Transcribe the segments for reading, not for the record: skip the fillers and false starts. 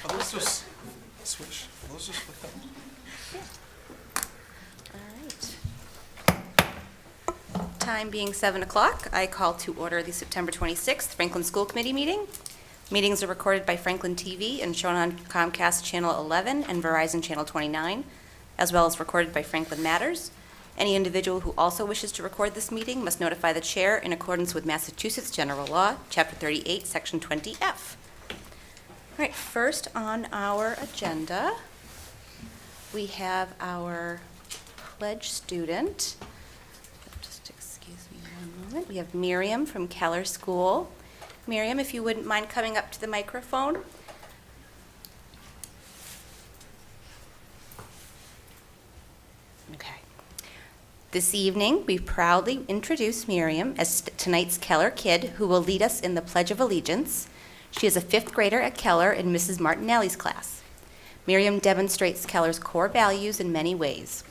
Let's just switch. Let's just flip them. All right. Time being 7 o'clock, I call to order the September 26th Franklin School Committee meeting. Meetings are recorded by Franklin TV and shown on Comcast Channel 11 and Verizon Channel 29, as well as recorded by Franklin Matters. Any individual who also wishes to record this meeting must notify the chair in accordance with Massachusetts General Law, Chapter 38, Section 20F. All right, first on our agenda, we have our pledge student. Just excuse me one moment. We have Miriam from Keller School. Miriam, if you wouldn't mind coming up to the microphone. Okay. This evening, we proudly introduce Miriam as tonight's Keller Kid, who will lead us in the Pledge of Allegiance. She is a 5th grader at Keller in Mrs. Martinelli's class. Miriam demonstrates Keller's core values in many ways.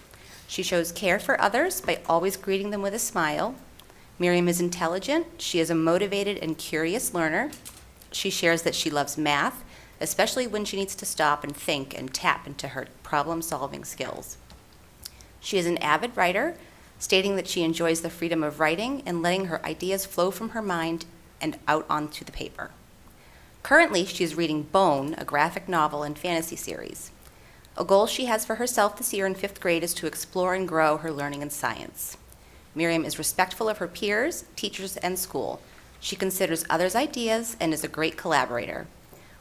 She shows care for others by always greeting them with a smile. Miriam is intelligent. She is a motivated and curious learner. She shares that she loves math, especially when she needs to stop and think and tap into her problem-solving skills. She is an avid writer, stating that she enjoys the freedom of writing and letting her ideas flow from her mind and out onto the paper. Currently, she is reading Bone, a graphic novel and fantasy series. A goal she has for herself this year in 5th grade is to explore and grow her learning in science. Miriam is respectful of her peers, teachers, and school. She considers others' ideas and is a great collaborator.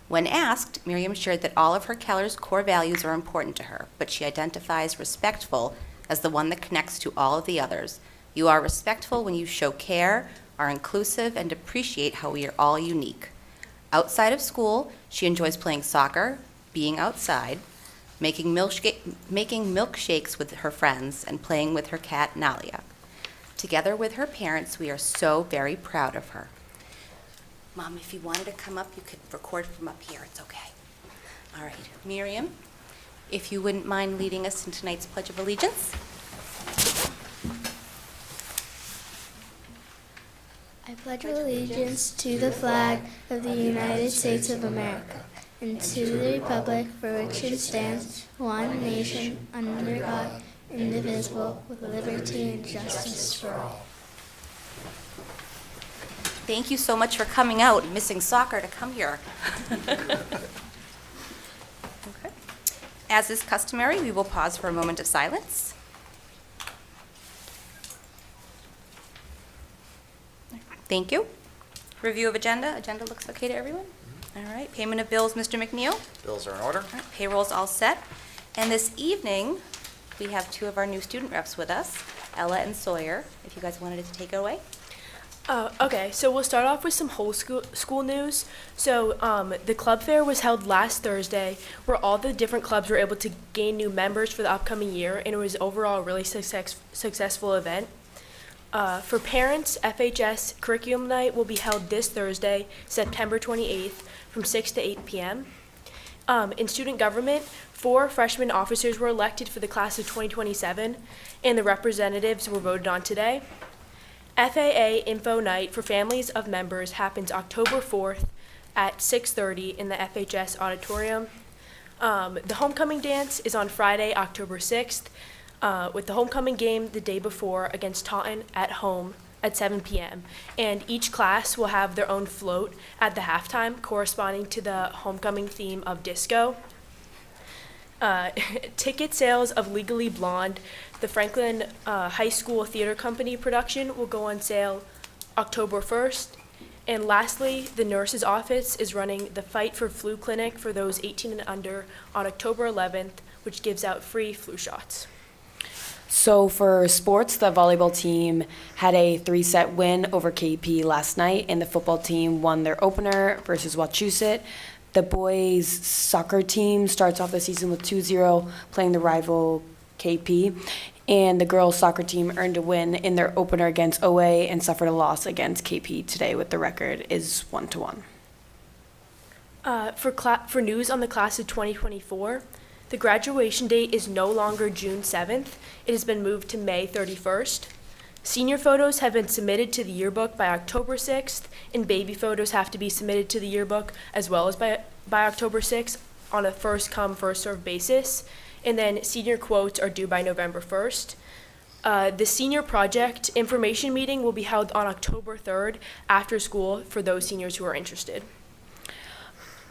When asked, Miriam shared that all of her Keller's core values are important to her, but she identifies respectful as the one that connects to all of the others. You are respectful when you show care, are inclusive, and appreciate how we are all unique. Outside of school, she enjoys playing soccer, being outside, making milkshakes with her friends, and playing with her cat, Nalia. Together with her parents, we are so very proud of her. Mom, if you wanted to come up, you could record from up here. It's okay. All right. Miriam, if you wouldn't mind leading us in tonight's Pledge of Allegiance. I pledge allegiance to the flag of the United States of America and to the republic for which it stands, one nation, under God, indivisible, with liberty and justice for all. Thank you so much for coming out and missing soccer to come here. Okay. As is customary, we will pause for a moment of silence. Thank you. Review of agenda. Agenda looks okay to everyone? All right. Payment of bills, Mr. McNeil. Bills are in order. All right. Payroll's all set. And this evening, we have 2 of our new student reps with us, Ella and Sawyer, if you guys wanted to take it away. Okay, so we'll start off with some whole school news. So the club fair was held last Thursday, where all the different clubs were able to gain new members for the upcoming year, and it was overall a really successful event. For parents, FHS Curriculum Night will be held this Thursday, September 28th, from 6 to 8 p.m. In student government, 4 freshman officers were elected for the class of 2027, and the representatives were voted on today. FAA Info Night for families of members happens October 4th at 6:30 in the FHS auditorium. The homecoming dance is on Friday, October 6th, with the homecoming game the day before against Taunton at home at 7 p.m. And each class will have their own float at the halftime corresponding to the homecoming theme of disco. Ticket sales of Legally Blonde, the Franklin High School Theater Company production, will go on sale October 1st. And lastly, the nurse's office is running the Fight for Flu Clinic for those 18 and under on October 11th, which gives out free flu shots. So for sports, the volleyball team had a 3-set win over KP last night, and the football team won their opener versus Wachusett. The boys' soccer team starts off the season with 2-0, playing the rival KP. And the girls' soccer team earned a win in their opener against OA and suffered a loss against KP today, with the record is 1-1. For news on the class of 2024, the graduation date is no longer June 7th. It has been moved to May 31st. Senior photos have been submitted to the yearbook by October 6th, and baby photos have to be submitted to the yearbook as well as by October 6th on a first-come, first-served basis. And then senior quotes are due by November 1st. The senior project information meeting will be held on October 3rd after school for those seniors who are interested.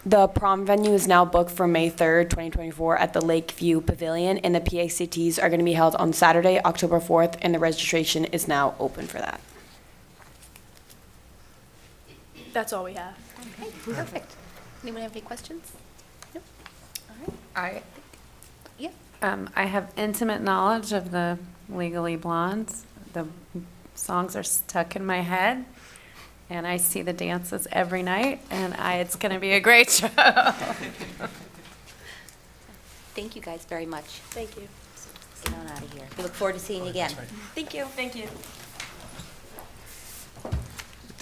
The prom venue is now booked for May 3rd, 2024 at the Lakeview Pavilion, and the PACTs are going to be held on Saturday, October 4th, and the registration is now open for that. That's all we have. Okay, perfect. Anyone have any questions? No? All right. Yeah. I have intimate knowledge of the Legally Blondes. The songs are stuck in my head, and I see the dances every night, and it's going to be a great show. Thank you guys very much. Thank you. Get on out of here. We look forward to seeing you again. That's right. Thank you. Thank you.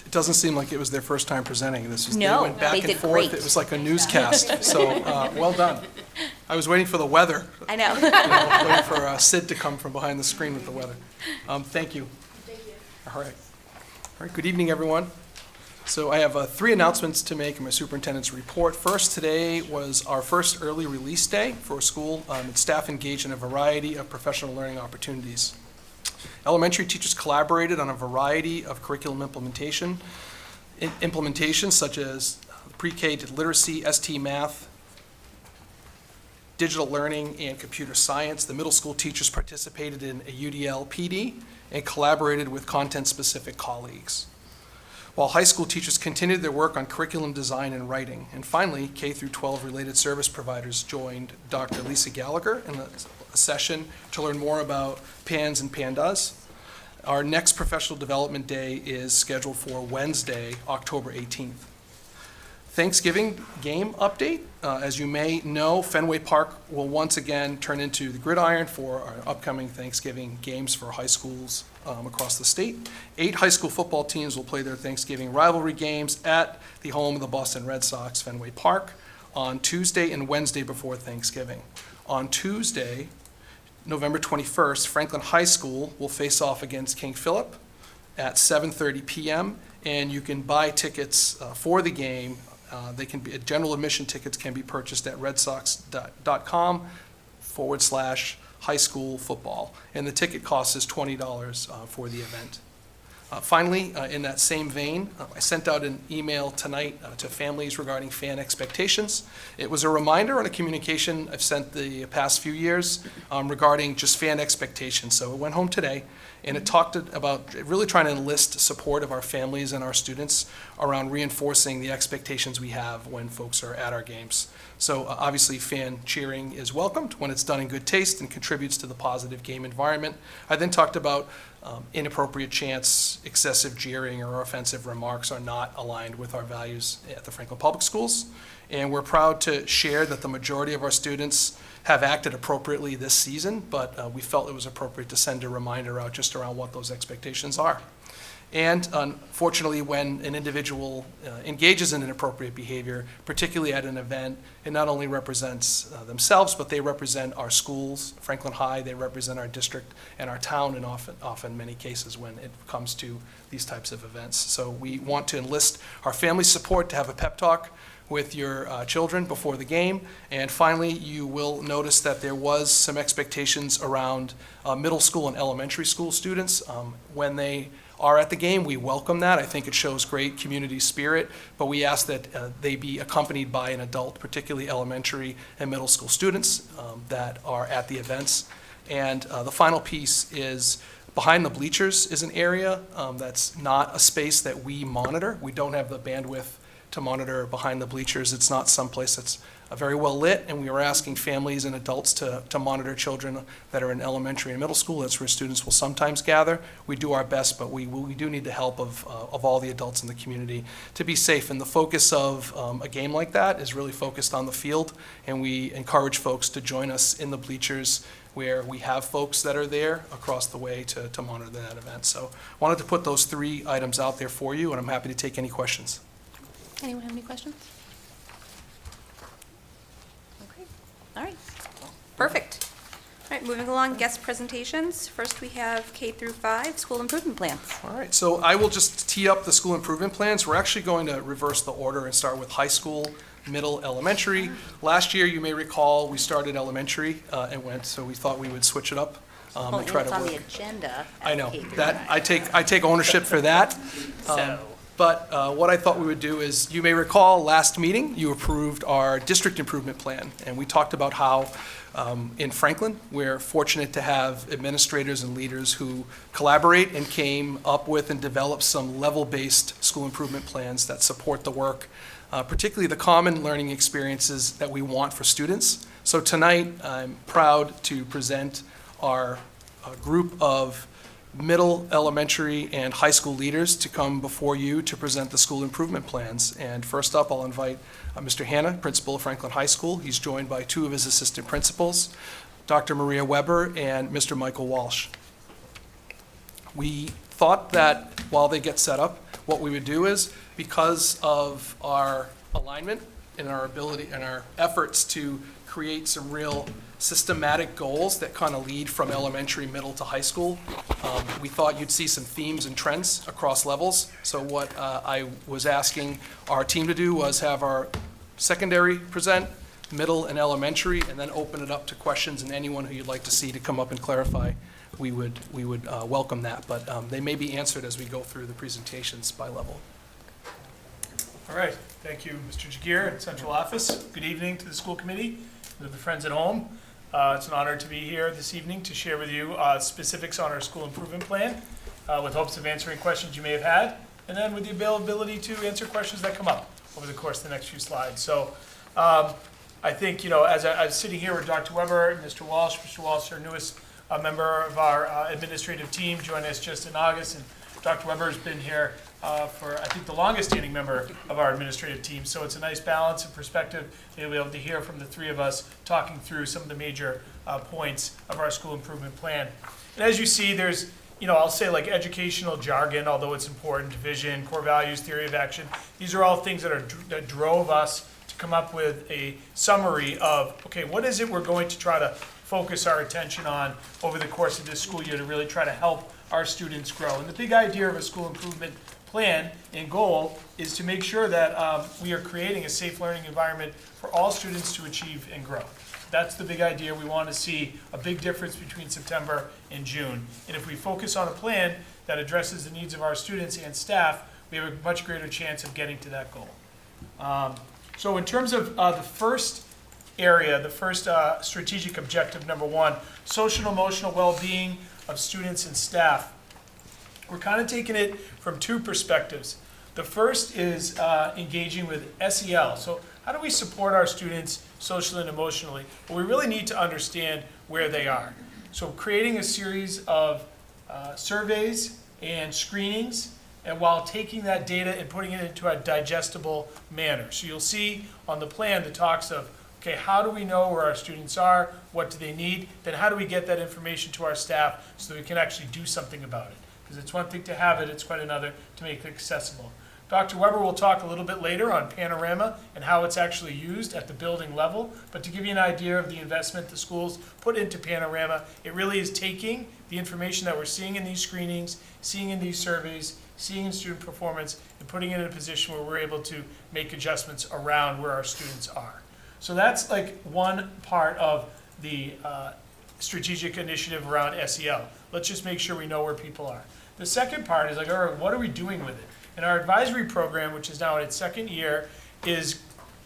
It doesn't seem like it was their first time presenting. This was, No, they went back they and did forth. great. It was like a newscast. So, well done. I was waiting for the weather, I know. waiting for Sid to come from behind the screen with the weather. Thank you. Thank you. All right. All right, good evening, everyone. So I have 3 announcements to make in my superintendent's report. First, today was our first early release day for school, and staff engaged in a variety of professional learning opportunities. Elementary teachers collaborated on a variety of curriculum implementations such as pre-K literacy, ST math, digital learning, and computer science. The middle school teachers participated in a UDL PD and collaborated with content-specific colleagues, while high school teachers continued their work on curriculum design and writing. And finally, K through 12 related service providers joined Dr. Lisa Gallagher in a session to learn more about PANS and PANDAS. Our next professional development day is scheduled for Wednesday, October 18th. Thanksgiving game update. As you may know, Fenway Park will once again turn into the gridiron for our upcoming Thanksgiving games for high schools across the state. 8 high school football teams will play their Thanksgiving rivalry games at the home of the Boston Red Sox, Fenway Park, on Tuesday and Wednesday before Thanksgiving. On Tuesday, November 21st, Franklin High School will face off against King Philip at 7:30 p.m., and you can buy tickets for the game. They can be, general admission tickets can be purchased at redsox.com/high school football, and the ticket cost is $20 for the event. Finally, in that same vein, I sent out an email tonight to families regarding fan expectations. It was a reminder on a communication I've sent the past few years regarding just fan expectations. So it went home today, and it talked about really trying to enlist support of our families and our students around reinforcing the expectations we have when folks are at our games. So obviously fan cheering is welcomed when it's done in good taste and contributes to the positive game environment. I then talked about inappropriate chants, excessive jeering, or offensive remarks are not aligned with our values at the Franklin Public Schools. And we're proud to share that the majority of our students have acted appropriately this season, but we felt it was appropriate to send a reminder out just around what those expectations are. And unfortunately, when an individual engages in inappropriate behavior, particularly at an event, it not only represents themselves, but they represent our schools, Franklin High, they represent our district and our town, and often many cases when it comes to these types of events. So we want to enlist our family support to have a pep talk with your children before the game. And finally, you will notice that there was some expectations around middle school and elementary school students. When they are at the game, we welcome that. I think it shows great community spirit, but we ask that they be accompanied by an adult, particularly elementary and middle school students that are at the events. And the final piece is behind the bleachers is an area that's not a space that we monitor. We don't have the bandwidth to monitor behind the bleachers. It's not someplace that's very well lit, and we are asking families and adults to monitor children that are in elementary and middle school. That's where students will sometimes gather. We do our best, but we do need the help of all the adults in the community to be safe. And the focus of a game like that is really focused on the field, and we encourage folks to join us in the bleachers where we have folks that are there across the way to monitor that event. So wanted to put those 3 items out there for you, and I'm happy to take any questions. Anyone have any questions? Okay, all right, perfect. All right, moving along, guest presentations. First, we have K through 5 school improvement plans. All right, so I will just tee up the school improvement plans. We're actually going to reverse the order and start with high school, middle, elementary. Last year, you may recall, we started elementary and went, so we thought we would switch it up. Well, and try it's to on the work. agenda. I as know, K through that, 5. I take ownership for that. So, But what I thought we would do is, you may recall, last meeting, you approved our district improvement plan, and we talked about how in Franklin, we're fortunate to have administrators and leaders who collaborate and came up with and developed some level-based school improvement plans that support the work, particularly the common learning experiences that we want for students. So tonight, I'm proud to present our group of middle, elementary, and high school leaders to come before you to present the school improvement plans. And first up, I'll invite Mr. Hanna, principal of Franklin High School. He's joined by 2 of his assistant principals, Dr. Maria Weber and Mr. Michael Walsh. We thought that while they get set up, what we would do is, because of our alignment and our ability and our efforts to create some real systematic goals that kind of lead from elementary, middle to high school, we thought you'd see some themes and trends across levels. So what I was asking our team to do was have our secondary present, middle and elementary, and then open it up to questions, and anyone who you'd like to see to come up and clarify, we would welcome that. But they may be answered as we go through the presentations by level. All right, thank you, Mr. Jagir at Central Office. Good evening to the school committee, to the friends at home. It's an honor to be here this evening to share with you specifics on our school improvement plan with hopes of answering questions you may have had, and then with the availability to answer questions that come up over the course of the next few slides. So I think, as I'm sitting here with Dr. Weber and Mr. Walsh, our newest member of our administrative team, joined us just in August, and Dr. Weber has been here for, I think, the longest standing member of our administrative team. So it's a nice balance and perspective to be able to hear from the 3 of us talking through some of the major points of our school improvement plan. And as you see, there's, I'll say like educational jargon, although it's important, vision, core values, theory of action. These are all things that drove us to come up with a summary of, okay, what is it we're going to try to focus our attention on over the course of this school year to really try to help our students grow. And the big idea of a school improvement plan and goal is to make sure that we are creating a safe learning environment for all students to achieve and grow. That's the big idea. We want to see a big difference between September and June. And if we focus on a plan that addresses the needs of our students and staff, we have a much greater chance of getting to that goal. So in terms of the first area, the first strategic objective, number 1, social and emotional well-being of students and staff. We're kind of taking it from 2 perspectives. The first is engaging with SEL. So how do we support our students socially and emotionally? Well, we really need to understand where they are. So creating a series of surveys and screenings, and while taking that data and putting it into a digestible manner. So you'll see on the plan the talks of, okay, how do we know where our students are? What do they need? Then how do we get that information to our staff so that we can actually do something about it? Because it's one thing to have it, it's quite another to make it accessible. Dr. Weber will talk a little bit later on Panorama and how it's actually used at the building level. But to give you an idea of the investment the schools put into Panorama, it really is taking the information that we're seeing in these screenings, seeing in these surveys, seeing in student performance, and putting it in a position where we're able to make adjustments around where our students are. So that's like one part of the strategic initiative around SEL. Let's just make sure we know where people are. The second part is like, all right, what are we doing with it? And our advisory program, which is now in its 2nd year, is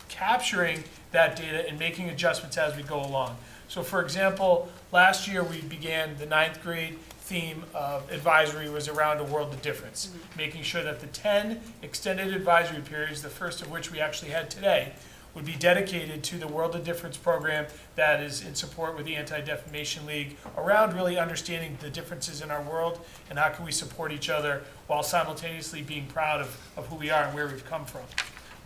capturing that data and making adjustments as we go along. So for example, last year we began the 9th grade theme of advisory was around a world of difference, making sure that the 10 extended advisory periods, the first of which we actually had today, would be dedicated to the World of Difference program that is in support with the Anti-Defamation League around really understanding the differences in our world and how can we support each other while simultaneously being proud of who we are and where we've come from.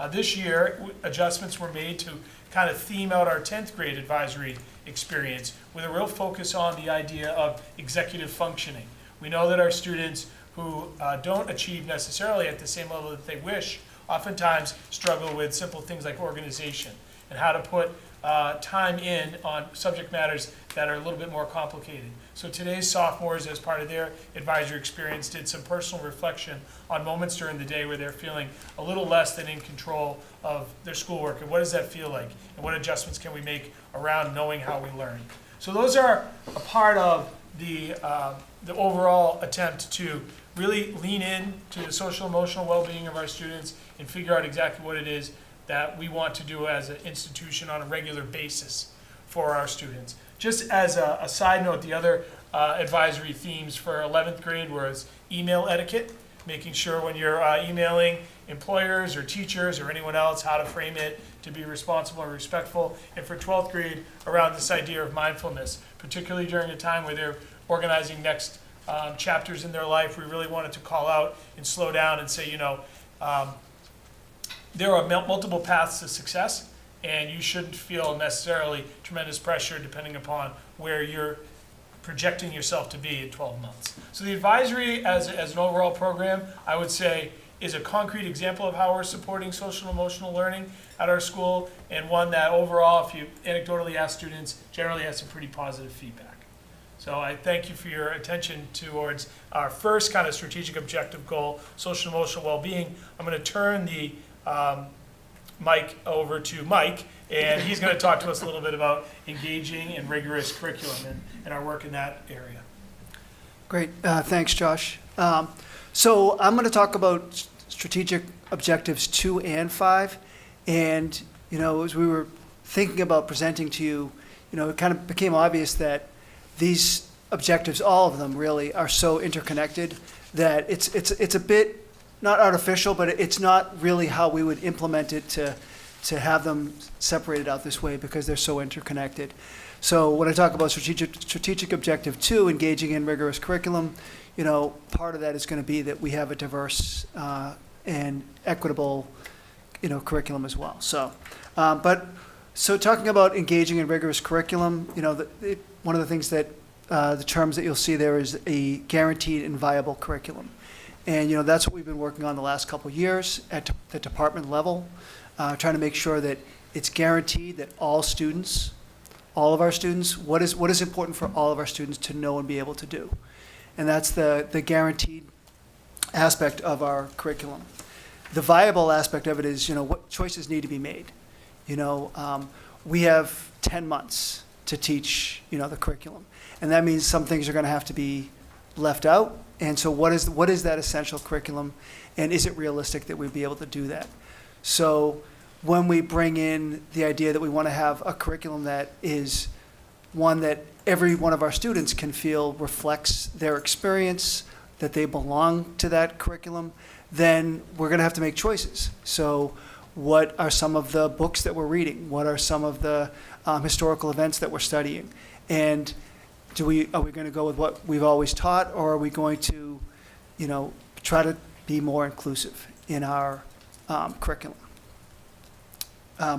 This year, adjustments were made to kind of theme out our 10th grade advisory experience with a real focus on the idea of executive functioning. We know that our students who don't achieve necessarily at the same level that they wish oftentimes struggle with simple things like organization. and how to put time in on subject matters that are a little bit more complicated. So today's sophomores, as part of their advisory experience, did some personal reflection on moments during the day where they're feeling a little less than in control of their schoolwork, and what does that feel like, and what adjustments can we make around knowing how we learn. So those are a part of the overall attempt to really lean in to the social emotional well-being of our students and figure out exactly what it is that we want to do as an institution on a regular basis for our students. Just as a side note, the other advisory themes for 11th grade was email etiquette, making sure when you're emailing employers or teachers or anyone else how to frame it to be responsible and respectful. And for 12th grade, around this idea of mindfulness, particularly during a time where they're organizing next chapters in their life, we really wanted to call out and slow down and say, there are multiple paths to success, and you shouldn't feel necessarily tremendous pressure depending upon where you're projecting yourself to be in 12 months. So the advisory as an overall program, I would say, is a concrete example of how we're supporting social and emotional learning at our school, and one that overall, if you anecdotally ask students, generally has some pretty positive feedback. So I thank you for your attention towards our first kind of strategic objective goal, social and emotional well-being. I'm going to turn the mic over to Mike, and he's going to talk to us a little bit about engaging in rigorous curriculum and our work in that area. Great, thanks, Josh. So I'm going to talk about strategic objectives 2 and 5, and as we were thinking about presenting to you, it kind of became obvious that these objectives, all of them really, are so interconnected that it's a bit not artificial, but it's not really how we would implement it to have them separated out this way, because they're so interconnected. So when I talk about strategic objective 2, engaging in rigorous curriculum, part of that is going to be that we have a diverse and equitable, curriculum as well. So, so talking about engaging in rigorous curriculum, one of the things that the terms that you'll see there is a guaranteed and viable curriculum. And that's what we've been working on the last couple of years at the department level, trying to make sure that it's guaranteed that all of our students, what is important for all of our students to know and be able to do. And that's the guaranteed aspect of our curriculum. The viable aspect of it is, what choices need to be made. We have 10 months to teach, the curriculum. And that means some things are going to have to be left out. And so what is that essential curriculum, and is it realistic that we'd be able to do that? So when we bring in the idea that we want to have a curriculum that is one that every one of our students can feel reflects their experience, that they belong to that curriculum, then we're going to have to make choices. So what are some of the books that we're reading? What are some of the historical events that we're studying? And are we going to go with what we've always taught, or are we going to, try to be more inclusive in our curriculum?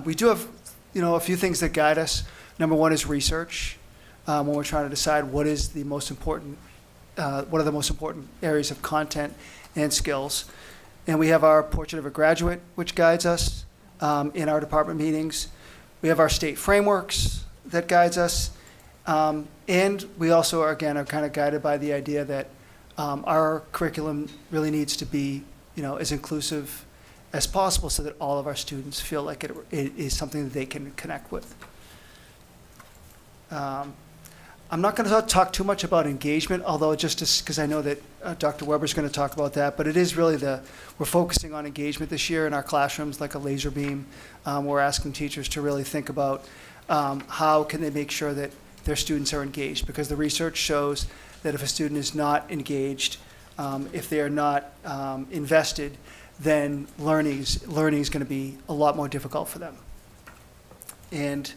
We do have, a few things that guide us. Number one is research. When we're trying to decide what are the most important areas of content and skills. And we have our Portrait of a Graduate, which guides us in our department meetings. We have our state frameworks that guides us. And we also, are kind of guided by the idea that our curriculum really needs to be, as inclusive as possible, so that all of our students feel like it is something that they can connect with. I'm not going to talk too much about engagement, although just because I know that Dr. Weber's going to talk about that, but it is really we're focusing on engagement this year in our classrooms, like a laser beam. We're asking teachers to really think about how can they make sure that their students are engaged, because the research shows that if a student is not engaged, if they are not invested, then learning is going to be a lot more difficult for them. And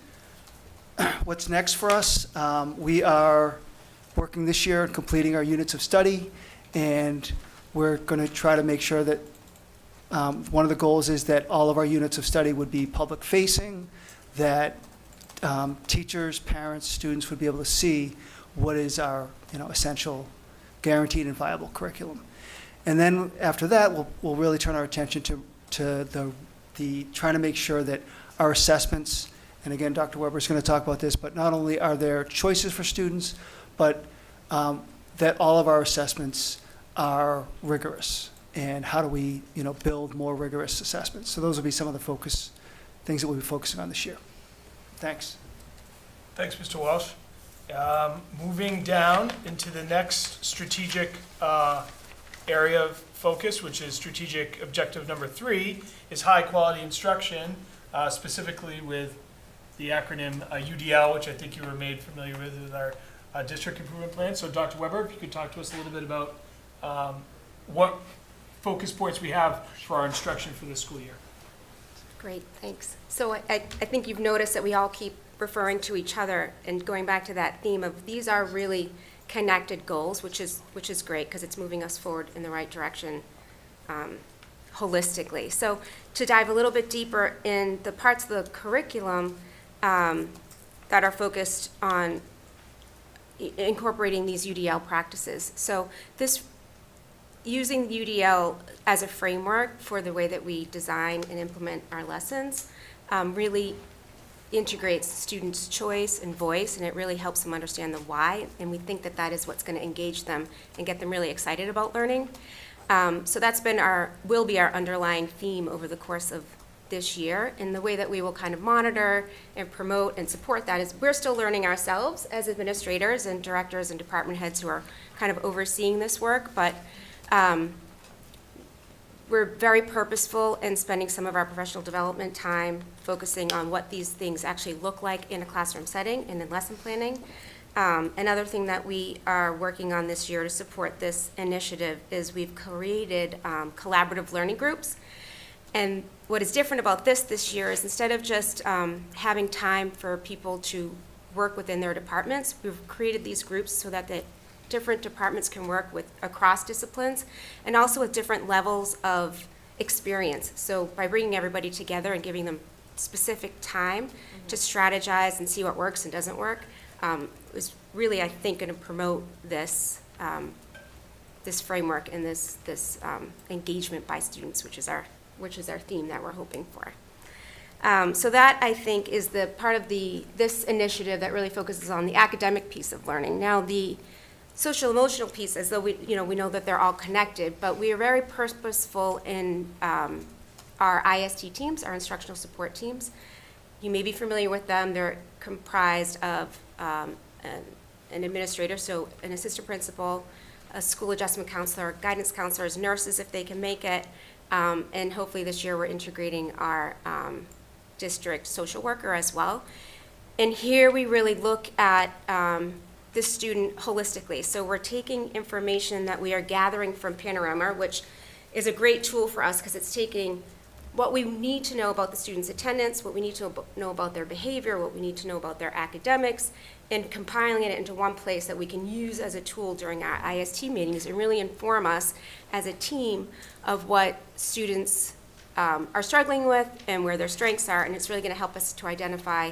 what's next for us? We are working this year on completing our units of study, and we're going to try to make sure that one of the goals is that all of our units of study would be public facing, that teachers, parents, students would be able to see what is our essential, guaranteed and viable curriculum. And then after that, we'll really turn our attention to the trying to make sure that our assessments, and again, Dr. Weber is going to talk about this, but not only are there choices for students, but that all of our assessments are rigorous. And how do we, build more rigorous assessments? So those will be some of the things that we'll be focusing on this year. Thanks. Thanks, Mr. Walsh. Moving down into the next strategic area of focus, which is strategic objective number 3, is high-quality instruction, specifically with the acronym UDL, which I think you were made familiar with our district improvement plan. So Dr. Weber, if you could talk to us a little bit about what focus points we have for our instruction for this school year. Great, thanks. So I think you've noticed that we all keep referring to each other and going back to that theme of these are really connected goals, which is great because it's moving us forward in the right direction holistically. So to dive a little bit deeper in the parts of the curriculum that are focused on incorporating these UDL practices. So this using UDL as a framework for the way that we design and implement our lessons really integrates students' choice and voice, and it really helps them understand the why, and we think that that is what's going to engage them and get them really excited about learning. So that's been will be our underlying theme over the course of this year, and the way that we will kind of monitor and promote and support that is we're still learning ourselves as administrators and directors and department heads who are kind of overseeing this work, but we're very purposeful in spending some of our professional development time focusing on what these things actually look like in a classroom setting and in lesson planning. Another thing that we are working on this year to support this initiative is we've created collaborative learning groups. And what is different about this year is instead of just having time for people to work within their departments, we've created these groups so that the different departments can work with across disciplines and also with different levels of experience. So by bringing everybody together and giving them specific time to strategize and see what works and doesn't work is really, I think, going to promote this this framework and this engagement by students, which is our theme that we're hoping for. So that, I think, is the part of this initiative that really focuses on the academic piece of learning. Now, the social emotional piece, as though we know that they're all connected, but we are very purposeful in our IST teams, our instructional support teams. You may be familiar with them. They're comprised of an administrator, so an assistant principal, a school adjustment counselor, guidance counselors, nurses if they can make it, and hopefully this year we're integrating our district social worker as well. And here we really look at the student holistically. So we're taking information that we are gathering from Panorama, which is a great tool for us because it's taking what we need to know about the students' attendance, what we need to know about their behavior, what we need to know about their academics, and compiling it into one place that we can use as a tool during our IST meetings and really inform us as a team of what students are struggling with and where their strengths are, and it's really going to help us to identify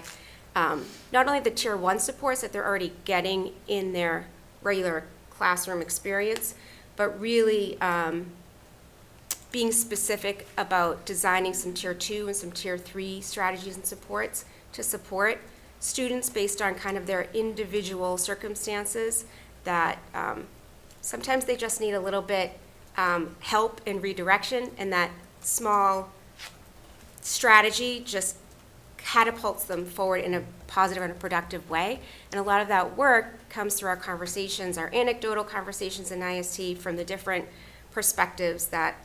not only the Tier 1 supports that they're already getting in their regular classroom experience, but really being specific about designing some Tier 2 and some Tier 3 strategies and supports to support students based on kind of their individual circumstances that sometimes they just need a little bit help and redirection, and that small strategy just catapults them forward in a positive and a productive way. And a lot of that work comes through our conversations, our anecdotal conversations in IST from the different perspectives that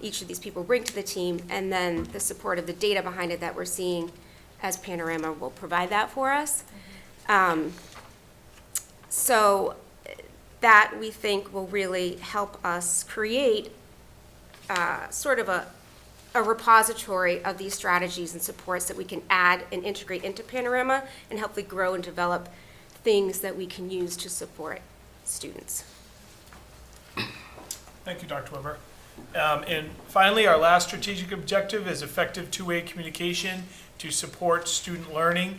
each of these people bring to the team, and then the support of the data behind it that we're seeing as Panorama will provide that for us. So that, we think, will really help us create sort of a repository of these strategies and supports that we can add and integrate into Panorama and hopefully grow and develop things that we can use to support students. Thank you, Dr. Weber. And finally, our last strategic objective is effective two-way communication to support student learning.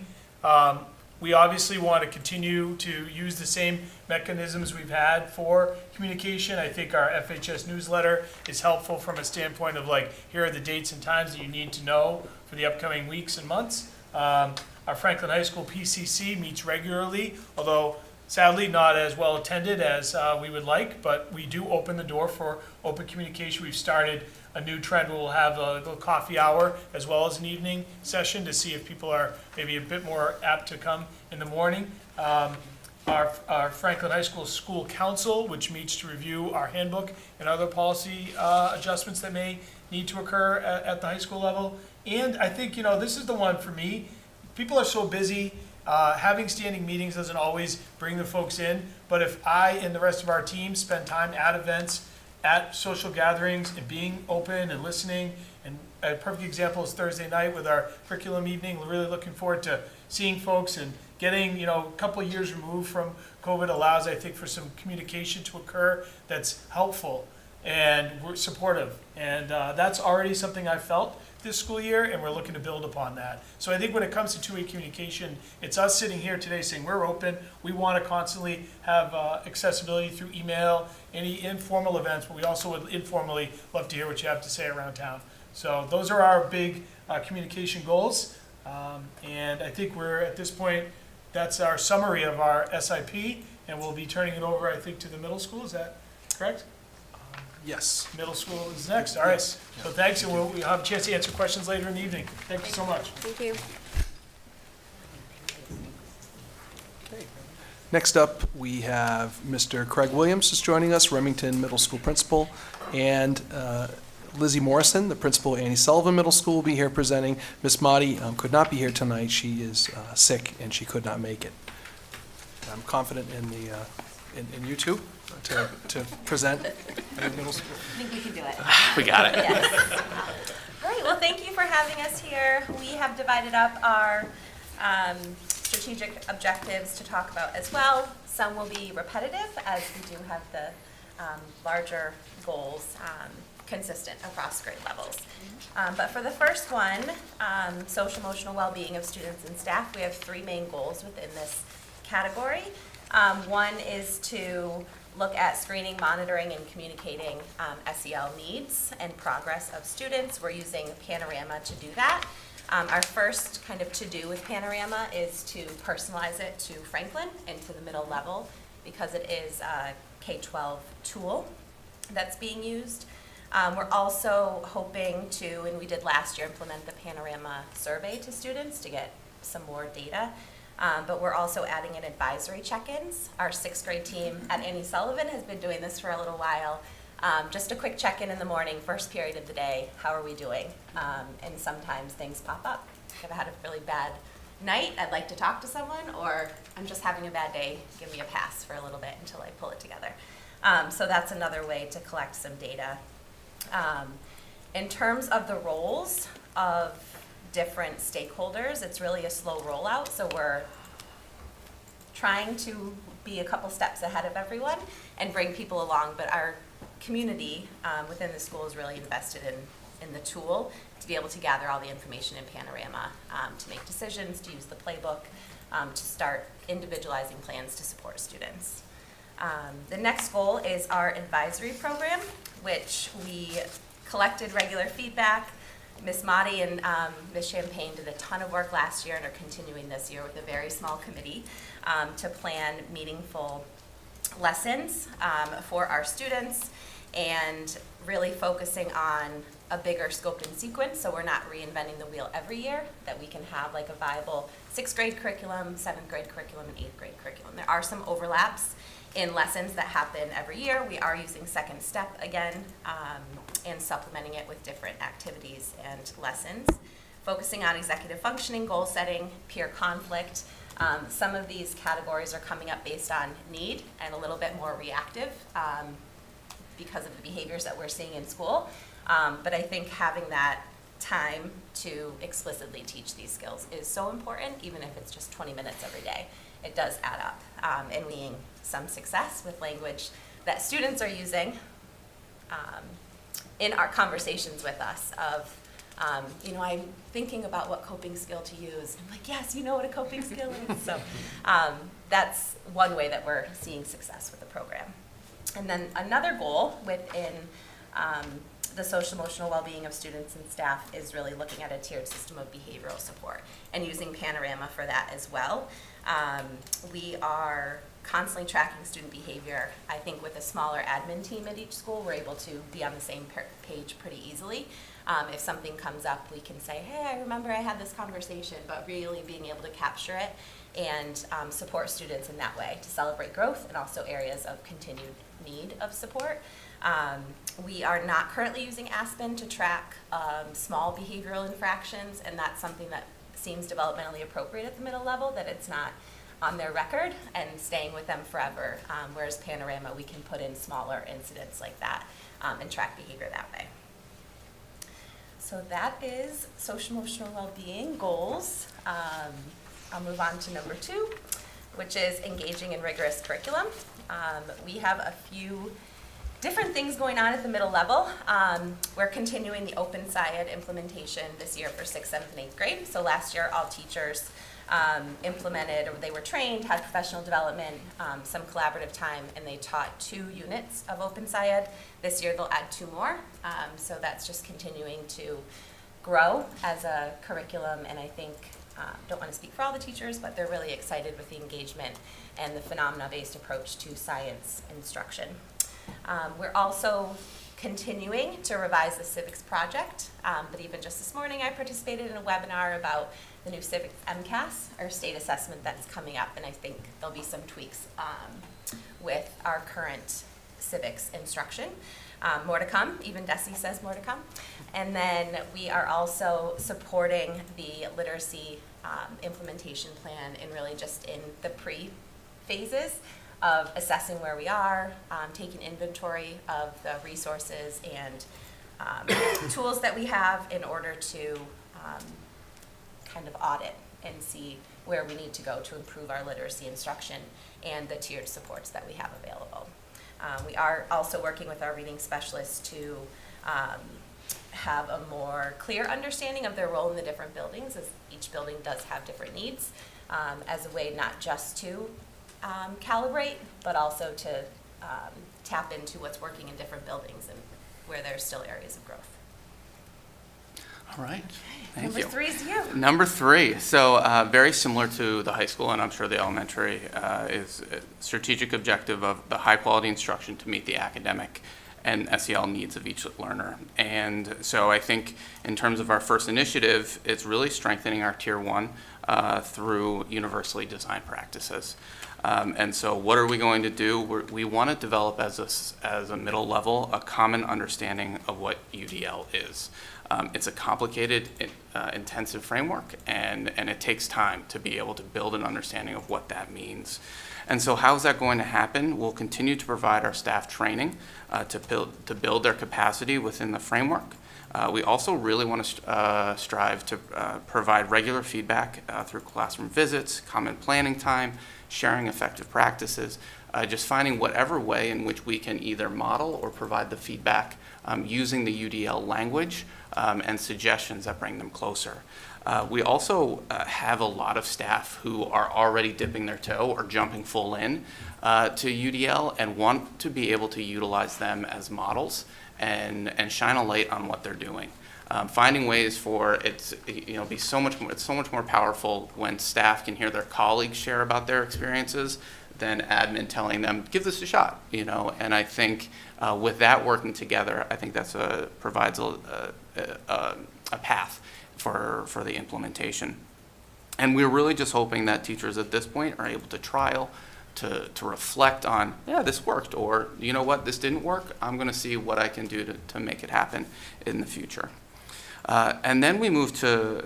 We obviously want to continue to use the same mechanisms we've had for communication. I think our FHS newsletter is helpful from a standpoint of like, here are the dates and times that you need to know for the upcoming weeks and months. Our Franklin High School PCC meets regularly, although sadly not as well attended as we would like, but we do open the door for open communication. We've started a new trend where we'll have a little coffee hour as well as an evening session to see if people are maybe a bit more apt to come in the morning. Our Franklin High School School Council, which meets to review our handbook and other policy adjustments that may need to occur at the high school level. And I think, this is the one for me. People are so busy. Having standing meetings doesn't always bring the folks in, but if I and the rest of our team spend time at events, at social gatherings, and being open and listening, and a perfect example is Thursday night with our curriculum evening. We're really looking forward to seeing folks and getting, a couple of years removed from COVID allows, I think, for some communication to occur that's helpful and we're supportive. And that's already something I felt this school year, and we're looking to build upon that. So I think when it comes to two-way communication, it's us sitting here today saying we're open. We want to constantly have accessibility through email, any informal events, but we also would informally love to hear what you have to say around town. So those are our big communication goals. And I think we're, at this point, that's our summary of our SIP, and we'll be turning it over, I think, to the middle school. Is that correct? Yes. Middle school is next. All right. Yes. So thanks, and we'll have a chance to answer questions later in the evening. Thank you so much. Thank you. Next up, we have Mr. Craig Williams is joining us, Remington Middle School Principal, and Lizzie Morrison, the principal at Annie Sullivan Middle School, will be here presenting. Miss Motti could not be here tonight. She is sick, and she could not make it. I'm confident in you two to present middle school. I think we can do it. We got it. Yes. All right, well, thank you for having us here. We have divided up our strategic objectives to talk about as well. Some will be repetitive, as we do have the larger goals consistent across grade levels. But for the first one, social emotional well-being of students and staff, we have three main goals within this category. One is to look at screening, monitoring, and communicating SEL needs and progress of students. We're using Panorama to do that. Our first kind of to-do with Panorama is to personalize it to Franklin and to the middle level because it is a K-12 tool that's being used. We're also hoping to, and we did last year, implement the Panorama survey to students to get some more data. But we're also adding in advisory check-ins. Our 6th grade team at Annie Sullivan has been doing this for a little while. Just a quick check-in in the morning, first period of the day, how are we doing? And sometimes things pop up. If I had a really bad night, I'd like to talk to someone, or I'm just having a bad day, give me a pass for a little bit until I pull it together. So that's another way to collect some data. In terms of the roles of different stakeholders, it's really a slow rollout, so we're trying to be a couple steps ahead of everyone and bring people along, but our community within the school is really invested in the tool to be able to gather all the information in Panorama, to make decisions, to use the playbook, to start individualizing plans to support students. The next goal is our advisory program, which we collected regular feedback. Ms. Motti and Ms. Champagne did a ton of work last year and are continuing this year with a very small committee to plan meaningful lessons for our students and really focusing on a bigger scope and sequence, so we're not reinventing the wheel every year, that we can have like a viable 6th grade curriculum, 7th grade curriculum, and 8th grade curriculum. There are some overlaps in lessons that happen every year. We are using Second Step again and supplementing it with different activities and lessons, focusing on executive functioning, goal setting, peer conflict. Some of these categories are coming up based on need and a little bit more reactive because of the behaviors that we're seeing in school. But I think having that time to explicitly teach these skills is so important, even if it's just 20 minutes every day. It does add up. And we're seeing some success with language that students are using in our conversations with us of I'm thinking about what coping skill to use. I'm like, yes, you know what a coping skill is. So that's one way that we're seeing success with the program. And then another goal within the social emotional well-being of students and staff is really looking at a tiered system of behavioral support and using Panorama for that as well. We are constantly tracking student behavior. I think with a smaller admin team at each school, we're able to be on the same page pretty easily. If something comes up, we can say, hey, I remember I had this conversation, but really being able to capture it and support students in that way to celebrate growth and also areas of continued need of support. We are not currently using Aspen to track small behavioral infractions, and that's something that seems developmentally appropriate at the middle level, that it's not on their record and staying with them forever, whereas Panorama, we can put in smaller incidents like that and track behavior that way. So that is social emotional well-being goals. I'll move on to number 2, which is engaging in rigorous curriculum. We have a few different things going on at the middle level. We're continuing the Open SIAD implementation this year for 6th, 7th, and 8th grade. So last year, all teachers implemented, or they were trained, had professional development, some collaborative time, and they taught 2 units of Open SIAD. This year, they'll add 2 more. So that's just continuing to grow as a curriculum, and I think, don't want to speak for all the teachers, but they're really excited with the engagement and the phenomena-based approach to science instruction. We're also continuing to revise the civics project, but even just this morning I participated in a webinar about the new civics MCAS, or state assessment that's coming up, and I think there'll be some tweaks with our current civics instruction. More to come, even Desi says more to come. And then we are also supporting the literacy implementation plan, and really just in the pre-phases of assessing where we are, taking inventory of the resources and tools that we have in order to kind of audit and see where we need to go to improve our literacy instruction and the tiered supports that we have available. We are also working with our reading specialists to have a more clear understanding of their role in the different buildings, as each building does have different needs, as a way not just to calibrate, but also to tap into what's working in different buildings and where there's still areas of growth. All right, thank you. Number 3 is you. Number 3, so very similar to the high school, and I'm sure the elementary, is a strategic objective of the high quality instruction to meet the academic and SEL needs of each learner. And so I think in terms of our first initiative, it's really strengthening our Tier 1 through universally designed practices. And so what are we going to do? We want to develop as a middle level a common understanding of what UDL is. It's a complicated, intensive framework, and it takes time to be able to build an understanding of what that means. And so how is that going to happen? We'll continue to provide our staff training to build their capacity within the framework. We also really want to strive to provide regular feedback through classroom visits, common planning time, sharing effective practices, just finding whatever way in which we can either model or provide the feedback using the UDL language and suggestions that bring them closer. We also have a lot of staff who are already dipping their toe or jumping full in to UDL and want to be able to utilize them as models and shine a light on what they're doing. Finding ways for it's so much more powerful when staff can hear their colleagues share about their experiences than admin telling them, give this a shot, and I think with that working together, I think that's provides a path for the implementation. And we're really just hoping that teachers at this point are able to trial, to reflect on, yeah, this worked, or you know what, this didn't work, I'm going to see what I can do to make it happen in the future. And then we move to,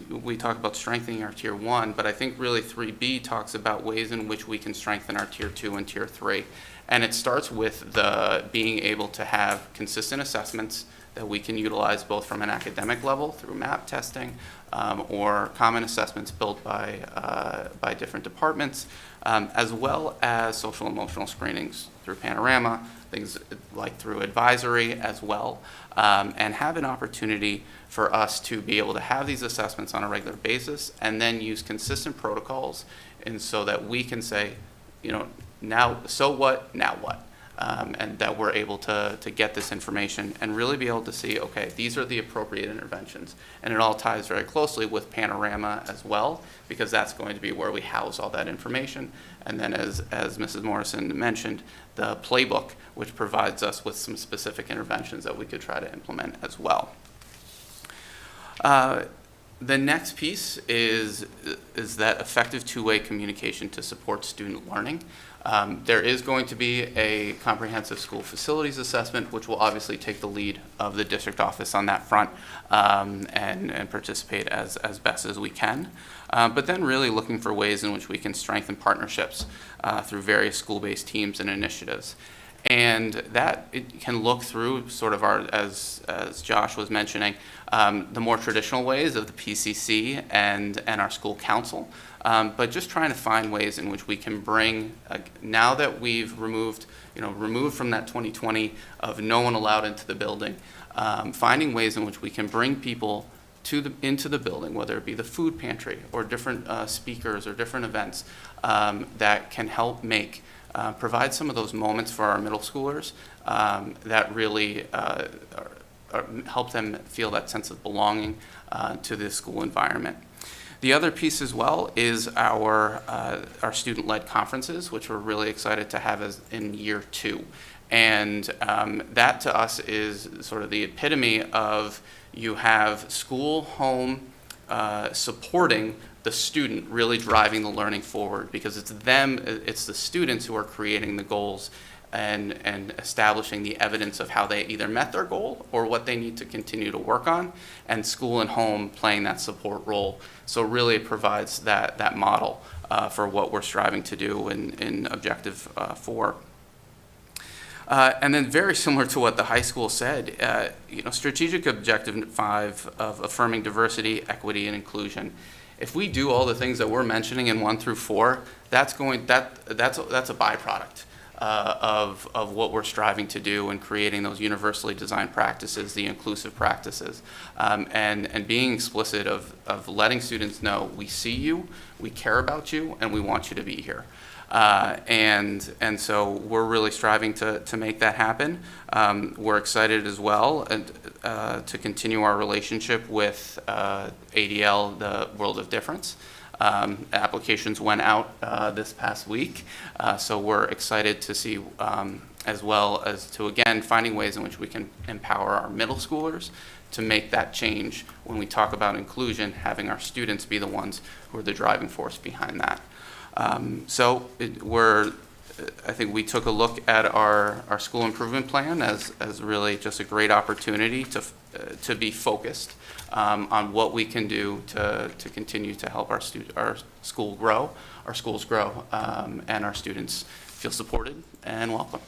we talk about strengthening our Tier 1, but I think really 3B talks about ways in which we can strengthen our Tier 2 and Tier 3. And it starts with the being able to have consistent assessments that we can utilize both from an academic level through MAP testing or common assessments built by different departments, as well as social emotional screenings through through Panorama, things like through advisory as well, and have an opportunity for us to be able to have these assessments on a regular basis and then use consistent protocols, and so that we can say, now, so what, now what? And that we're able to get this information and really be able to see, okay, these are the appropriate interventions. And it all ties very closely with Panorama as well, because that's going to be where we house all that information. And then as Mrs. Morrison mentioned, the playbook, which provides us with some specific interventions that we could try to implement as well. The next piece is that effective two-way communication to support student learning. There is going to be a comprehensive school facilities assessment, which will obviously take the lead of the district office on that front, and participate as best as we can. But then really looking for ways in which we can strengthen partnerships through various school-based teams and initiatives. And that it can look through sort of as Josh was mentioning, the more traditional ways of the PCC and our school council, but just trying to find ways in which we can bring, now that we've removed from that 2020 of no one allowed into the building, finding ways in which we can bring people into the building, whether it be the food pantry or different speakers or different events that can help provide some of those moments for our middle schoolers that really help them feel that sense of belonging to the school environment. The other piece as well is our student-led conferences, which we're really excited to have in year 2. And that to us is sort of the epitome of you have school, home, supporting the student, really driving the learning forward, because it's the students who are creating the goals and establishing the evidence of how they either met their goal or what they need to continue to work on, and school and home playing that support role. So really it provides that model for what we're striving to do in Objective 4. And then very similar to what the high school said, strategic objective 5 of affirming diversity, equity, and inclusion. If we do all the things that we're mentioning in 1 through 4, that's a byproduct of what we're striving to do and creating those universally designed practices, the inclusive practices, and being explicit of letting students know we see you, we care about you, and we want you to be here. And so we're really striving to make that happen. We're excited as well to continue our relationship with ADL, the World of Difference. Applications went out this past week, so we're excited to see, as well as to, again, finding ways in which we can empower our middle schoolers to make that change when we talk about inclusion, having our students be the ones who are the driving force behind that. I think we took a look at our school improvement plan as really just a great opportunity to be focused on what we can do to continue to help our schools grow, and our students feel supported and welcome.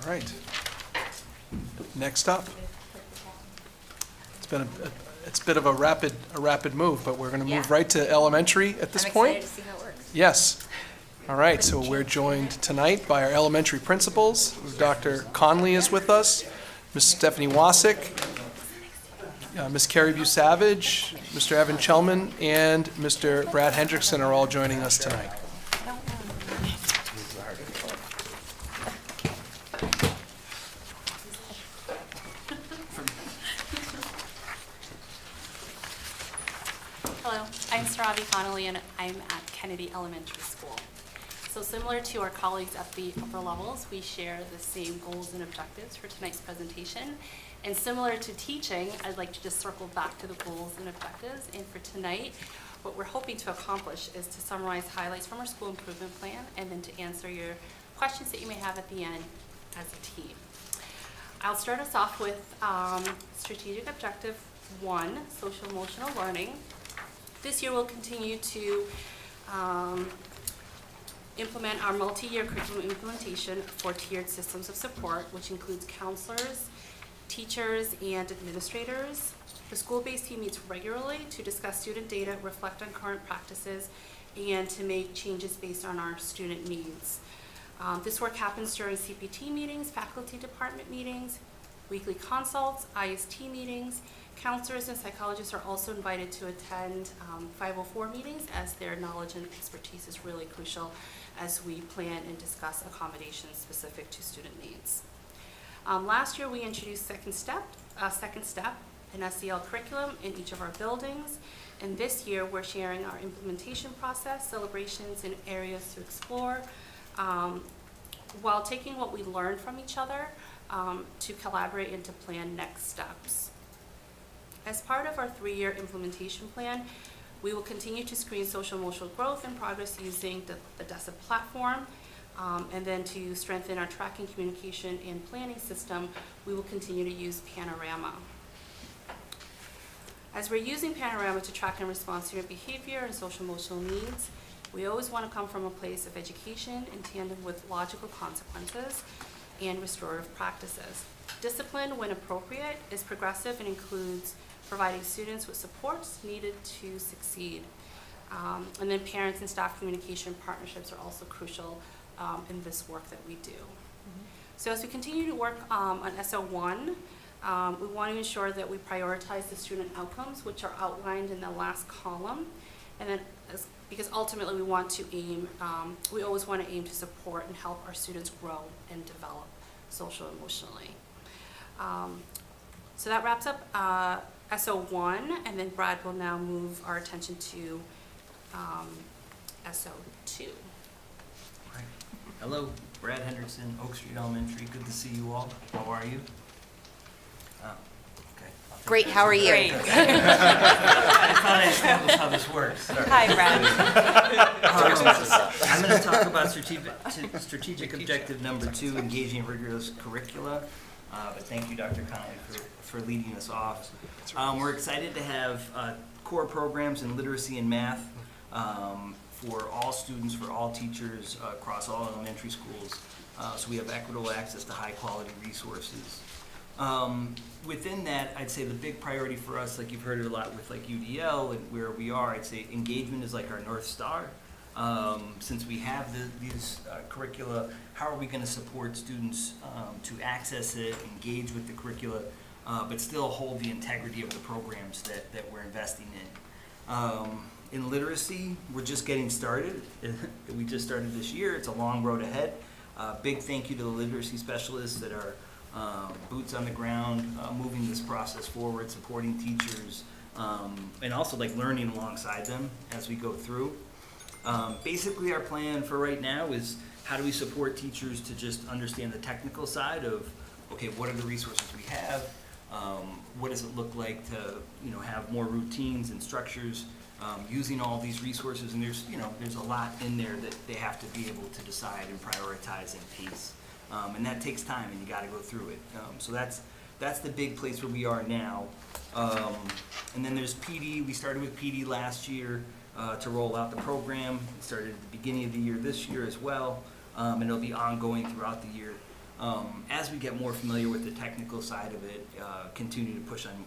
All right. Next up. It's a bit of a rapid move, but we're going to move right to elementary at this point. I'm excited to see how it works. Yes. All right, so we're joined tonight by our elementary principals. Dr. Conley is with us, Ms. Stephanie Wasik, Ms. Carrie Savage, Mr. Evan Chelman, and Mr. Brad Hendrickson are all joining us tonight. Hello, I'm Saravi Connolly, and I'm at Kennedy Elementary School. So similar to our colleagues at the upper levels, we share the same goals and objectives for tonight's presentation. And similar to teaching, I'd like to just circle back to the goals and objectives. And for tonight, what we're hoping to accomplish is to summarize highlights from our school improvement plan and then to answer your questions that you may have at the end as a team. I'll start us off with strategic objective 1, social emotional learning. This year we'll continue to implement our multi-year curriculum implementation for tiered systems of support, which includes counselors, teachers, and administrators. The school-based team meets regularly to discuss student data, reflect on current practices, and to make changes based on our student needs. This work happens during CPT meetings, faculty department meetings, weekly consults, IST meetings. Counselors and psychologists are also invited to attend 504 meetings, as their knowledge and expertise is really crucial as we plan and discuss accommodations specific to student needs. Last year, we introduced Second Step, an SEL curriculum in each of our buildings. And this year, we're sharing our implementation process, celebrations, and areas to explore, while taking what we learned from each other to collaborate and to plan next steps. As part of our 3-year implementation plan, we will continue to screen social emotional growth and progress using the DESA platform. And then to strengthen our tracking, communication, and planning system, we will continue to use Panorama. As we're using Panorama to track and respond to student behavior and social emotional needs, we always want to come from a place of education in tandem with logical consequences and restorative practices. Discipline, when appropriate, is progressive and includes providing students with supports needed to succeed. And then parents and staff communication partnerships are also crucial in this work that we do. So as we continue to work on SO1, we want to ensure that we prioritize the student outcomes, which are outlined in the last column. And then, because ultimately we want to aim, we always want to aim to support and help our students grow and develop social and emotionally. So that wraps up SO1, and then Brad will now move our attention to SO2. Right. Hello, Brad Henderson, Oak Street Elementary. Good to see you all. How are you? Okay. Great, how are you? I thought I established how this works. Sorry. Hi, Brad. I'm going to talk about strategic objective number 2, engaging rigorous curricula. But thank you, Dr. Connolly, for leading us off. We're excited to have core programs in literacy and math for all students, for all teachers across all elementary schools. So we have equitable access to high-quality resources. Within that, I'd say the big priority for us, like you've heard it a lot with like UDL and where we are, I'd say engagement is like our North Star. Since we have these curricula, how are we going to support students to access it, engage with the curricula, but still hold the integrity of the programs that we're investing in? In literacy, we're just getting started. We just started this year. It's a long road ahead. Big thank you to the literacy specialists that are boots on the ground, moving this process forward, supporting teachers, and also like learning alongside them as we go through. Basically, our plan for right now is how do we support teachers to just understand the technical side of, okay, what are the resources we have? What does it look like to, have more routines and structures using all these resources? And there's a lot in there that they have to be able to decide and prioritize and pace. And that takes time, and you got to go through it. So that's the big place where we are now. And then there's PD. We started with PD last year to roll out the program. We started at the beginning of the year this year as well, and it'll be ongoing throughout the year. As we get more familiar with the technical side of it, continue to push on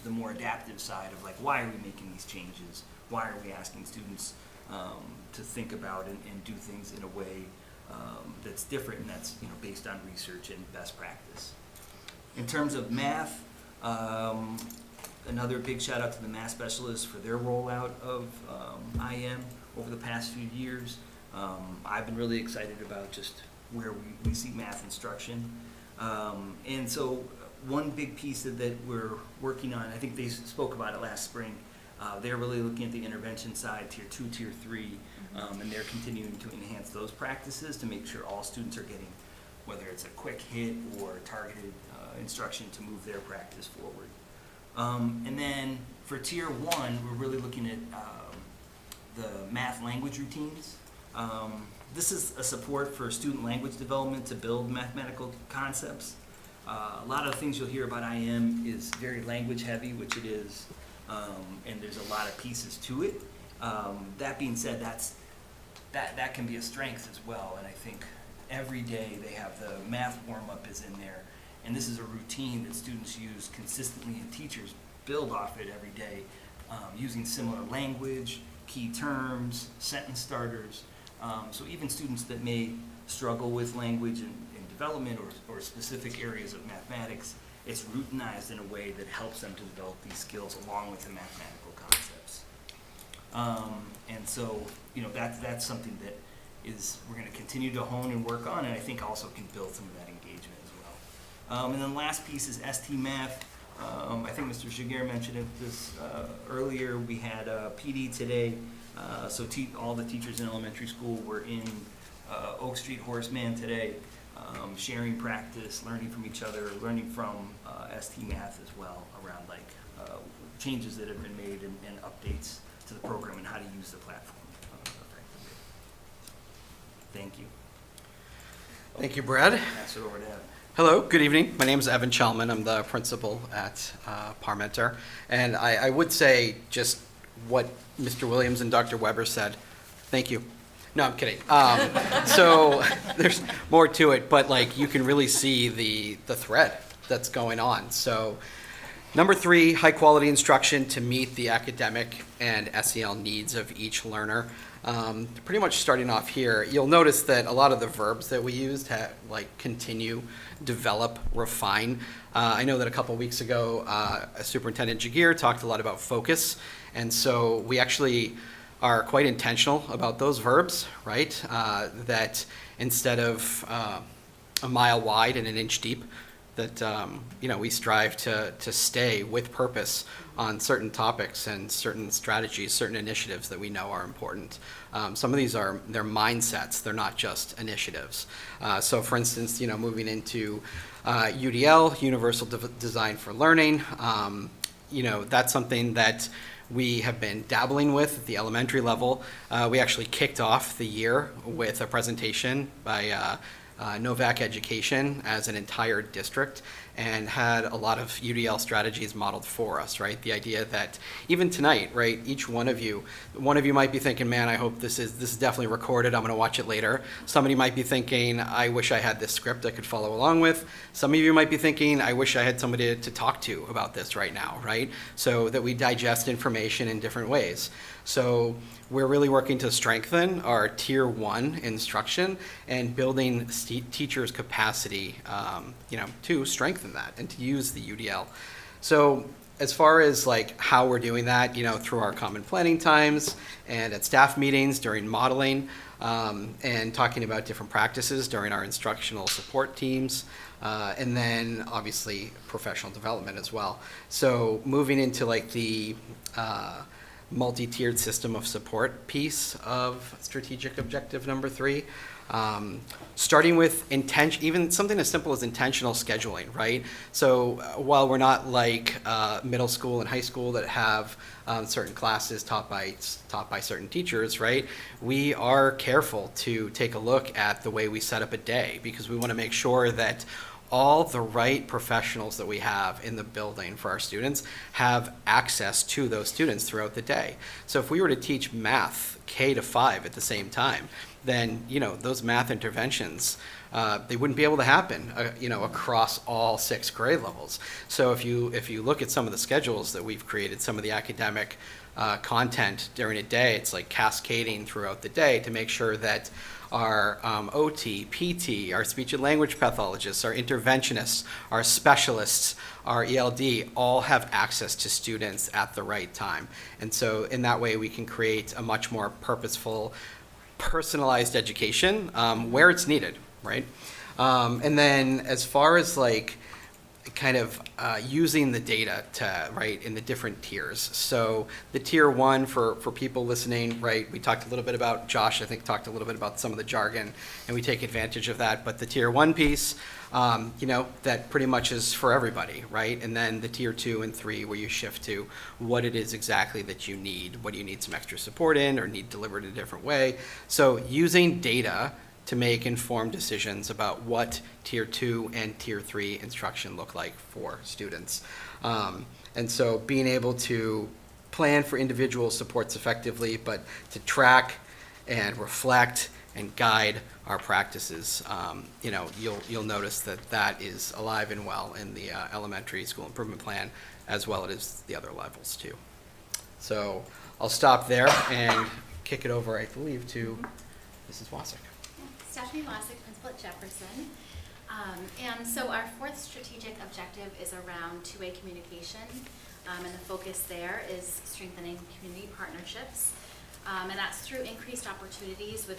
the more adaptive side of like, why are we making these changes? Why are we asking students to think about and do things in a way that's different and that's based on research and best practice. In terms of math, another big shout out to the math specialists for their rollout of IM over the past few years. I've been really excited about just where we see math instruction. And so one big piece that we're working on, I think they spoke about it last spring, they're really looking at the intervention side, tier 2, tier 3, and they're continuing to enhance those practices to make sure all students are getting, whether it's a quick hit or targeted instruction to move their practice forward. And then for tier 1, we're really looking at the math language routines. This is a support for student language development to build mathematical concepts. A lot of the things you'll hear about IM is very language heavy, which it is, and there's a lot of pieces to it. That being said, that can be a strength as well, and I think every day they have the math warm-up is in there, and this is a routine that students use consistently and teachers build off it every day, using similar language, key terms, sentence starters. So even students that may struggle with language and development or specific areas of mathematics, it's routinized in a way that helps them to develop these skills along with the mathematical concepts. And so, that's something that we're going to continue to hone and work on, and I think also can build some of that engagement as well. And then the last piece is ST Math. I think Mr. Jagir mentioned this earlier. We had PD today, so all the teachers in elementary school were in Oak Street Horseman today, sharing practice, learning from each other, learning from ST Math as well around changes that have been made and updates to the program and how to use the platform effectively. Thank you. Thank you, Brad. Pass it over to Evan. Hello, good evening. My name is Evan Chalman. I'm the principal at Parmenter. And I would say just what Mr. Williams and Dr. Weber said. Thank you. No, I'm kidding. So there's more to it, but you can really see the thread that's going on. So number 3, high quality instruction to meet the academic and SEL needs of each learner. Pretty much starting off here, you'll notice that a lot of the verbs that we used have continue, develop, refine. I know that a couple weeks ago, Superintendent Jagir talked a lot about focus, and so we actually are quite intentional about those verbs, right? That instead of a mile wide and an inch deep, that we strive to stay with purpose on certain topics and certain strategies, certain initiatives that we know are important. Some of these they're mindsets, they're not just initiatives. So for instance, moving into UDL, Universal Design for Learning, that's something that we have been dabbling with at the elementary level. We actually kicked off the year with a presentation by Novak Education as an entire district and had a lot of UDL strategies modeled for us, right? The idea that even tonight, right, each one of you might be thinking, man, I hope this is definitely recorded, I'm gonna watch it later. Somebody might be thinking, I wish I had this script I could follow along with. Some of you might be thinking, I wish I had somebody to talk to about this right now, right? So that we digest information in different ways. So we're really working to strengthen our Tier 1 instruction and building teachers' capacity, to strengthen that and to use the UDL. So as far as how we're doing that, through our common planning times and at staff meetings during modeling, and talking about different practices during our instructional support teams, and then obviously professional development as well. So moving into the multi-tiered system of support piece of strategic objective number 3. Starting with even something as simple as intentional scheduling, right? So while we're not like middle school and high school that have certain classes taught by certain teachers, right? We are careful to take a look at the way we set up a day because we want to make sure that all the right professionals that we have in the building for our students have access to those students throughout the day. So if we were to teach math K to 5 at the same time, then those math interventions, they wouldn't be able to happen across all 6 grade levels. So if you look at some of the schedules that we've created, some of the academic content during a day, it's like cascading throughout the day to make sure that our OT, PT, our speech and language pathologists, our interventionists, our specialists, our ELD all have access to students at the right time. And so in that way we can create a much more purposeful, personalized education where it's needed, right? And then as far as using the data in the different tiers. So the tier 1 for people listening, right, we talked a little bit about, Josh I think talked a little bit about some of the jargon and we take advantage of that, but the tier 1 piece, that pretty much is for everybody, right? And then the tier 2 and 3 where you shift to what it is exactly that you need, what do you need some extra support in or need delivered in a different way. So using data to make informed decisions about what Tier 2 and Tier 3 instruction look like for students. And so being able to plan for individual supports effectively, but to track and reflect and guide our practices, you'll notice that is alive and well in the elementary school improvement plan as well as the other levels too. So I'll stop there and kick it over, I believe, to Mrs. Wasik. Stephanie Wasik, principal at Jefferson. And so our fourth strategic objective is around two-way communication. And the focus there is strengthening community partnerships. And that's through increased opportunities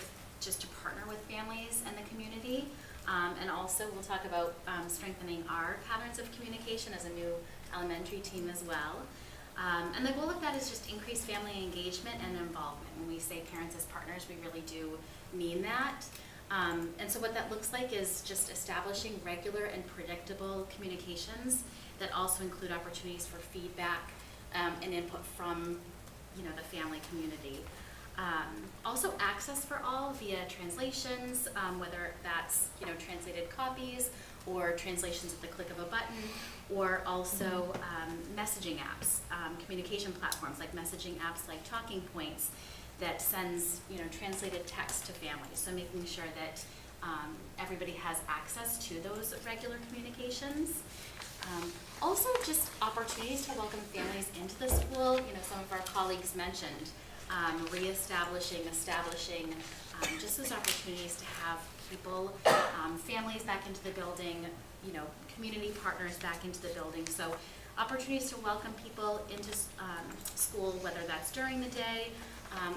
just to partner with families and the community. And also we'll talk about strengthening our patterns of communication as a new elementary team as well. And the goal of that is just increased family engagement and involvement. When we say parents as partners, we really do mean that. And so what that looks like is just establishing regular and predictable communications that also include opportunities for feedback and input from, the family community. Also access for all via translations, whether that's, translated copies or translations at the click of a button, or also messaging apps, communication platforms like messaging apps like Talking Points that sends, translated text to families. So making sure that everybody has access to those regular communications. Also just opportunities to welcome families into the school. Some of our colleagues mentioned establishing, just those opportunities to have people, families back into the building, community partners back into the building. So opportunities to welcome people into school, whether that's during the day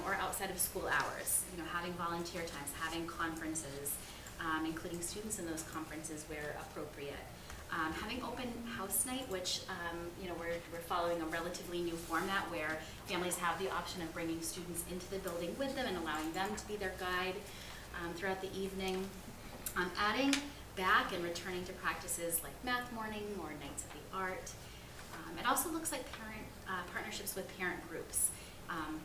or outside of school hours, having volunteer times, having conferences, including students in those conferences where appropriate. Having open house night, which we're following a relatively new format where families have the option of bringing students into the building with them and allowing them to be their guide throughout the evening. Adding back and returning to practices like math morning or nights of the art. It also looks like partnerships with parent groups.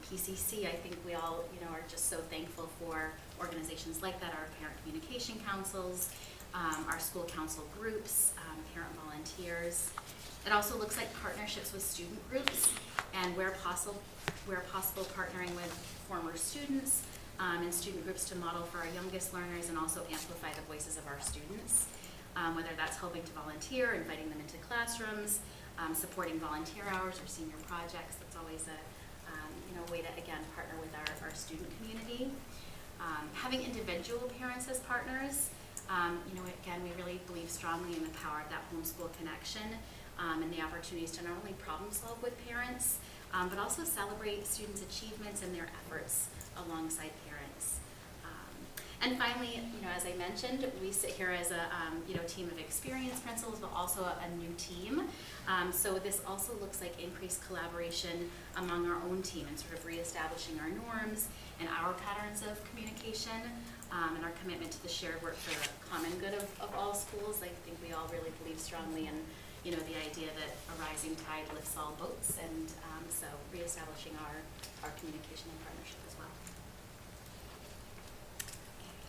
PCC, I think we all are just so thankful for organizations like that, our parent communication councils, our school council groups, parent volunteers. It also looks like partnerships with student groups, and where possible partnering with former students and student groups to model for our youngest learners and also amplify the voices of our students, whether that's helping to volunteer, inviting them into classrooms, supporting volunteer hours or senior projects. That's always a way to, again, partner with our student community. Having individual parents as partners. Again, we really believe strongly in the power of that homeschool connection and the opportunities to not only problem solve with parents, but also celebrate students' achievements and their efforts alongside parents. And finally, as I mentioned, we sit here as a team of experienced principals, but also a new team. So this also looks like increased collaboration among our own team and sort of reestablishing our norms and our patterns of communication and our commitment to the shared work for the common good of all schools. I think we all really believe strongly in the idea that a rising tide lifts all boats, and so reestablishing our communication and partnership as well.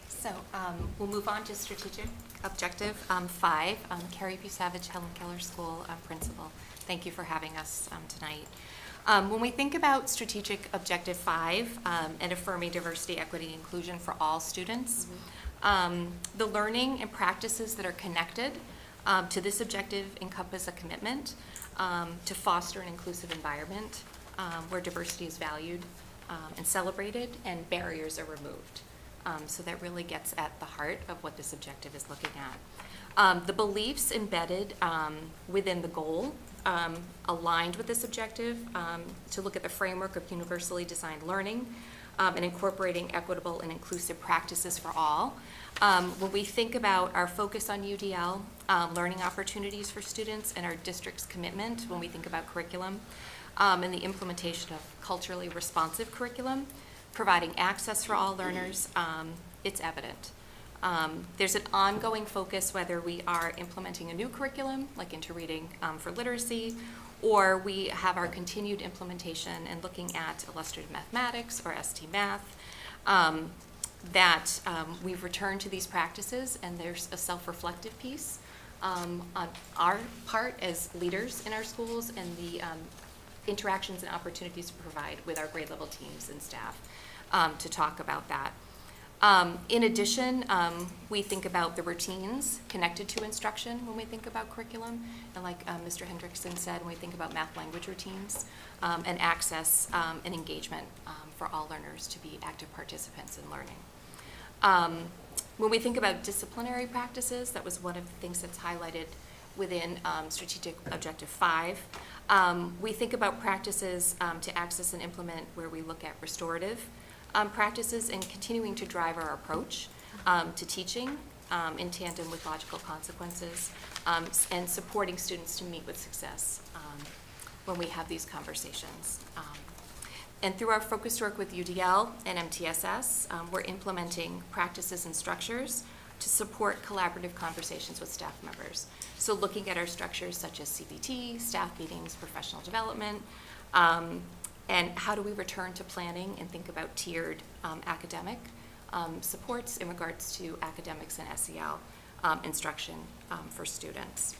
So we'll move on to strategic objective 5. Carrie Busavage, Helen Keller School Principal. Thank you for having us tonight. When we think about strategic objective 5 and affirming diversity, equity, and inclusion for all students, the learning and practices that are connected to this objective encompass a commitment to foster an inclusive environment where diversity is valued and celebrated and barriers are removed. So that really gets at the heart of what this objective is looking at. The beliefs embedded within the goal aligned with this objective to look at the framework of universally designed learning and incorporating equitable and inclusive practices for all. When we think about our focus on UDL, learning opportunities for students, and our district's commitment when we think about curriculum, and the implementation of culturally responsive curriculum, providing access for all learners, it's evident. There's an ongoing focus whether we are implementing a new curriculum, like Into Reading for Literacy, or we have our continued implementation and looking at illustrative mathematics or ST Math, that we've returned to these practices, and there's a self-reflective piece on our part as leaders in our schools and the interactions and opportunities to provide with our grade level teams and staff to talk about that. In addition, we think about the routines connected to instruction when we think about curriculum. And like Mr. Hendrickson said, when we think about math language routines, and access and engagement for all learners to be active participants in learning. When we think about disciplinary practices, that was one of the things that's highlighted within Strategic Objective 5. We think about practices to access and implement where we look at restorative practices and continuing to drive our approach to teaching in tandem with logical consequences and supporting students to meet with success when we have these conversations. And through our focused work with UDL and MTSS, we're implementing practices and structures to support collaborative conversations with staff members. So looking at our structures such as CBT, staff meetings, professional development, and how do we return to planning and think about tiered academic supports in regards to academics and SEL instruction for students.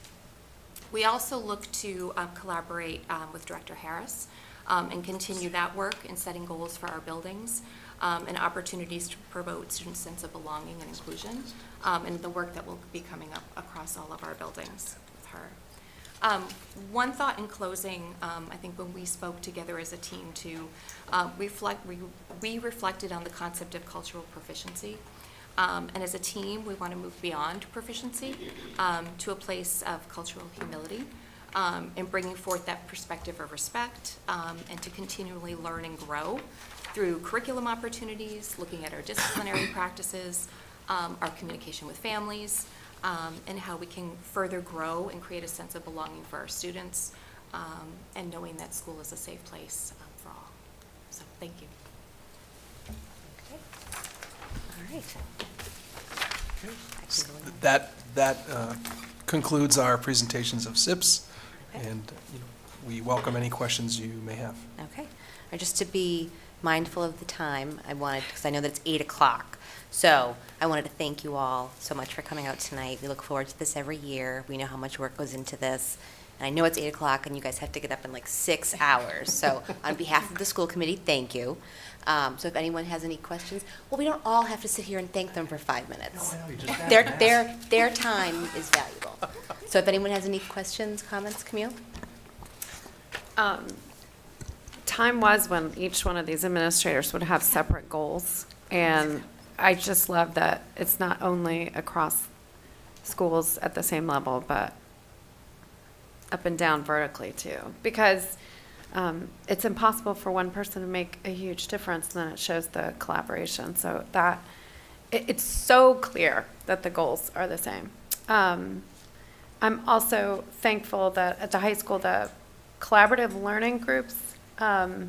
We also look to collaborate with Director Harris and continue that work in setting goals for our buildings and opportunities to promote student sense of belonging and inclusion, and the work that will be coming up across all of our buildings with her. One thought in closing, I think when we spoke together as a team to we reflected on the concept of cultural proficiency. And as a team, we want to move beyond proficiency to a place of cultural humility and bringing forth that perspective of respect and to continually learn and grow through curriculum opportunities, looking at our disciplinary practices, our communication with families, and how we can further grow and create a sense of belonging for our students and knowing that school is a safe place for all. So thank you. All right. That concludes our presentations of SIPs, Okay. and we welcome any questions you may have. Okay. And just to be mindful of the time, because I know that it's 8 o'clock, so I wanted to thank you all so much for coming out tonight. We look forward to this every year. We know how much work goes into this. And I know it's 8 o'clock and you guys have to get up in like 6 hours. So on behalf of the school committee, thank you. So if anyone has any questions, well, we don't all have to sit here and thank them for 5 minutes. Their time is valuable. So if anyone has any questions, comments, Camille? Time was when each one of these administrators would have separate goals. And I just love that it's not only across schools at the same level, but up and down vertically too. Because it's impossible for one person to make a huge difference, and then it shows the collaboration. So that it's so clear that the goals are the same. I'm also thankful that at the high school, the collaborative learning groups I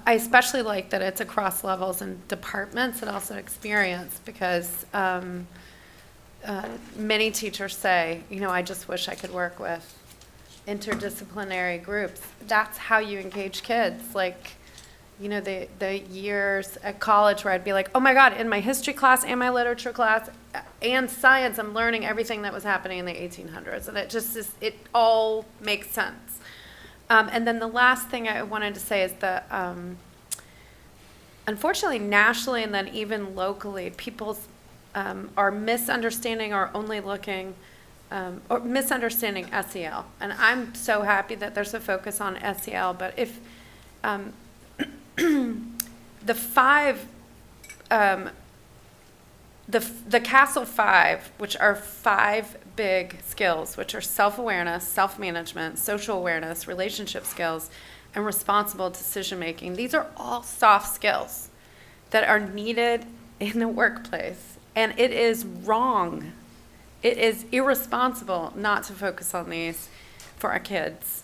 especially like that it's across levels and departments and also experience, because many teachers say, I just wish I could work with interdisciplinary groups. That's how you engage kids. Like, the years at college where I'd be like, oh my God, in my history class and my literature class and science, I'm learning everything that was happening in the 1800s. And it all makes sense. And then the last thing I wanted to say is that, unfortunately, nationally and then even locally, people are misunderstanding or only looking, or misunderstanding SEL. And I'm so happy that there's a focus on SEL, but if the CASEL 5, which are 5 big skills, which are self-awareness, self-management, social awareness, relationship skills, and responsible decision-making. These are all soft skills that are needed in the workplace. And it is wrong. It is irresponsible not to focus on these for our kids.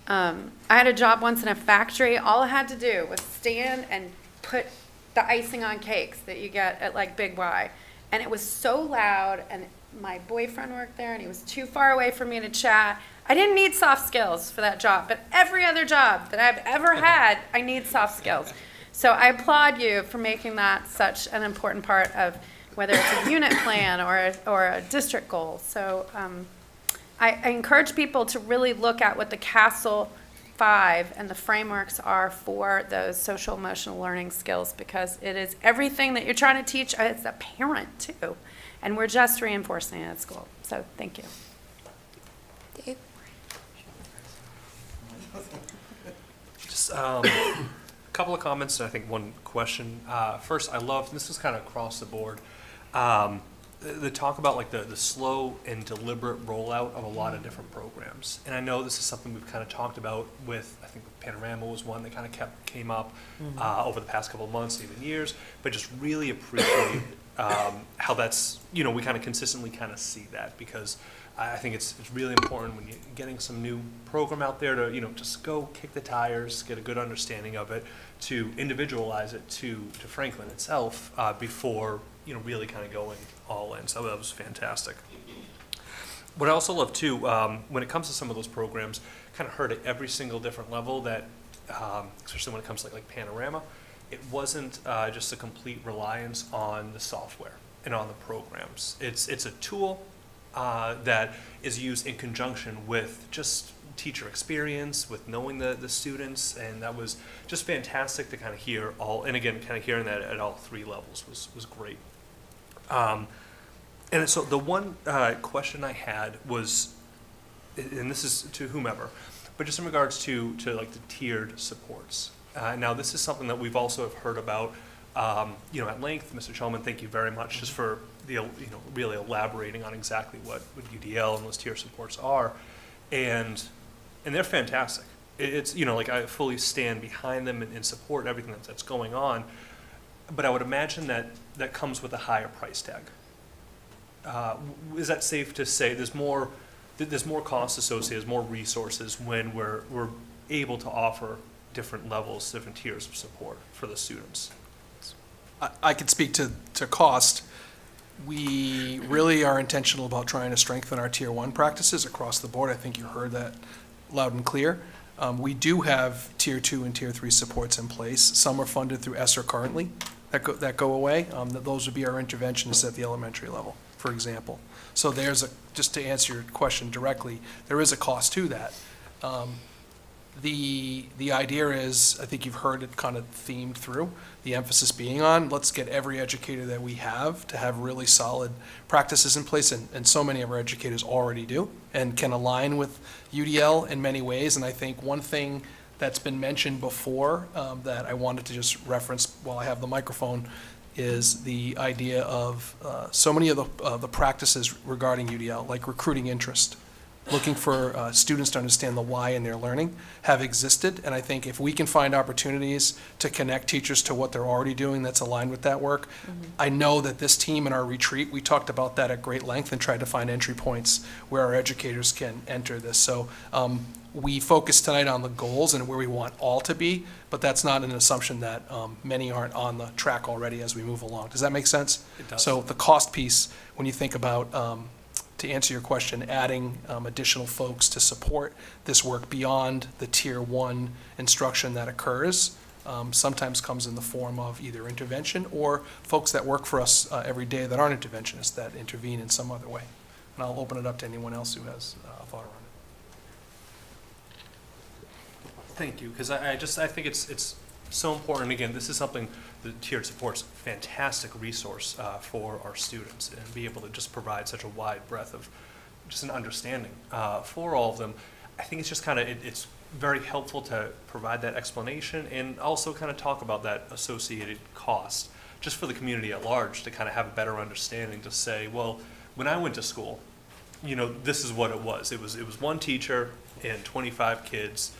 I had a job once in a factory. All I had to do was stand and put the icing on cakes that you get at like Big Y. And it was so loud, and my boyfriend worked there, and he was too far away for me to chat. I didn't need soft skills for that job, but every other job that I've ever had, I need soft skills. So I applaud you for making that such an important part of whether it's a unit plan or a district goal. So I encourage people to really look at what the CASEL 5, and the frameworks are for those social emotional learning skills, because it is everything that you're trying to teach as a parent too, and we're just reinforcing it at school. So thank you. Dave? Just a couple of comments, and I think one question. First, I love, and this is kind of across the board, the talk about like the slow and deliberate rollout of a lot of different programs. And I know this is something we've kind of talked about with, I think Panorama was one that kind of came up over the past couple of months, even years, but just really appreciate how that's, we kind of consistently kind of see that, because I think it's really important when you're getting some new program out there to, just go kick the tires, get a good understanding of it, to individualize it to Franklin itself before, really kind of going all in. So that was fantastic. What I also love too, when it comes to some of those programs, kind of heard at every single different level that, especially when it comes to like Panorama, it wasn't just a complete reliance on the software and on the programs. It's a tool that is used in conjunction with just teacher experience, with knowing the students, and that was just fantastic to kind of hear all, and again, kind of hearing that at all 3 levels was great. And so the one question I had was, and this is to whomever, but just in regards to like the tiered supports. Now this is something that we've also have heard about, at length. Mr. Chalman, thank you very much just for the, really elaborating on exactly what UDL and those tier supports are, and they're fantastic. It's, like I fully stand behind them and support everything that's going on, but I would imagine that comes with a higher price tag. Is that safe to say there's more costs associated, there's more resources when we're able to offer different levels, different tiers of support for the students? I could speak to cost. We really are intentional about trying to strengthen our Tier 1 practices across the board. I think you heard that loud and clear. We do have Tier 2 and Tier 3 supports in place. Some are funded through ESSER currently that go away. Those would be our interventionists at the elementary level, for example. So just to answer your question directly, there is a cost to that. The idea is, I think you've heard it kind of themed through, the emphasis being on, let's get every educator that we have to have really solid practices in place, and so many of our educators already do, and can align with UDL in many ways. And I think one thing that's been mentioned before that I wanted to just reference while I have the microphone is the idea of so many of the practices regarding UDL, like recruiting interest, looking for students to understand the why in their learning, have existed. And I think if we can find opportunities to connect teachers to what they're already doing that's aligned with that work, I know that this team in our retreat, we talked about that at great length and tried to find entry points where our educators can enter this. So we focused tonight on the goals and where we want all to be, but that's not an assumption that many aren't on the track already as we move along. Does that make sense? It does. So the cost piece, when you think about, to answer your question, adding additional folks to support this work beyond the Tier 1 instruction that occurs, sometimes comes in the form of either intervention or folks that work for us every day that aren't interventionists, that intervene in some other way. And I'll open it up to anyone else who has a thought around it. Thank you, because I think it's so important. Again, this is something the tiered support's fantastic resource for our students, and be able to just provide such a wide breadth of just an understanding for all of them. I think it's just kind of, it's very helpful to provide that explanation and also kind of talk about that associated cost, just for the community at large to kind of have a better understanding, to say, well, when I went to school, this is what it was. It was one teacher and 25 kids,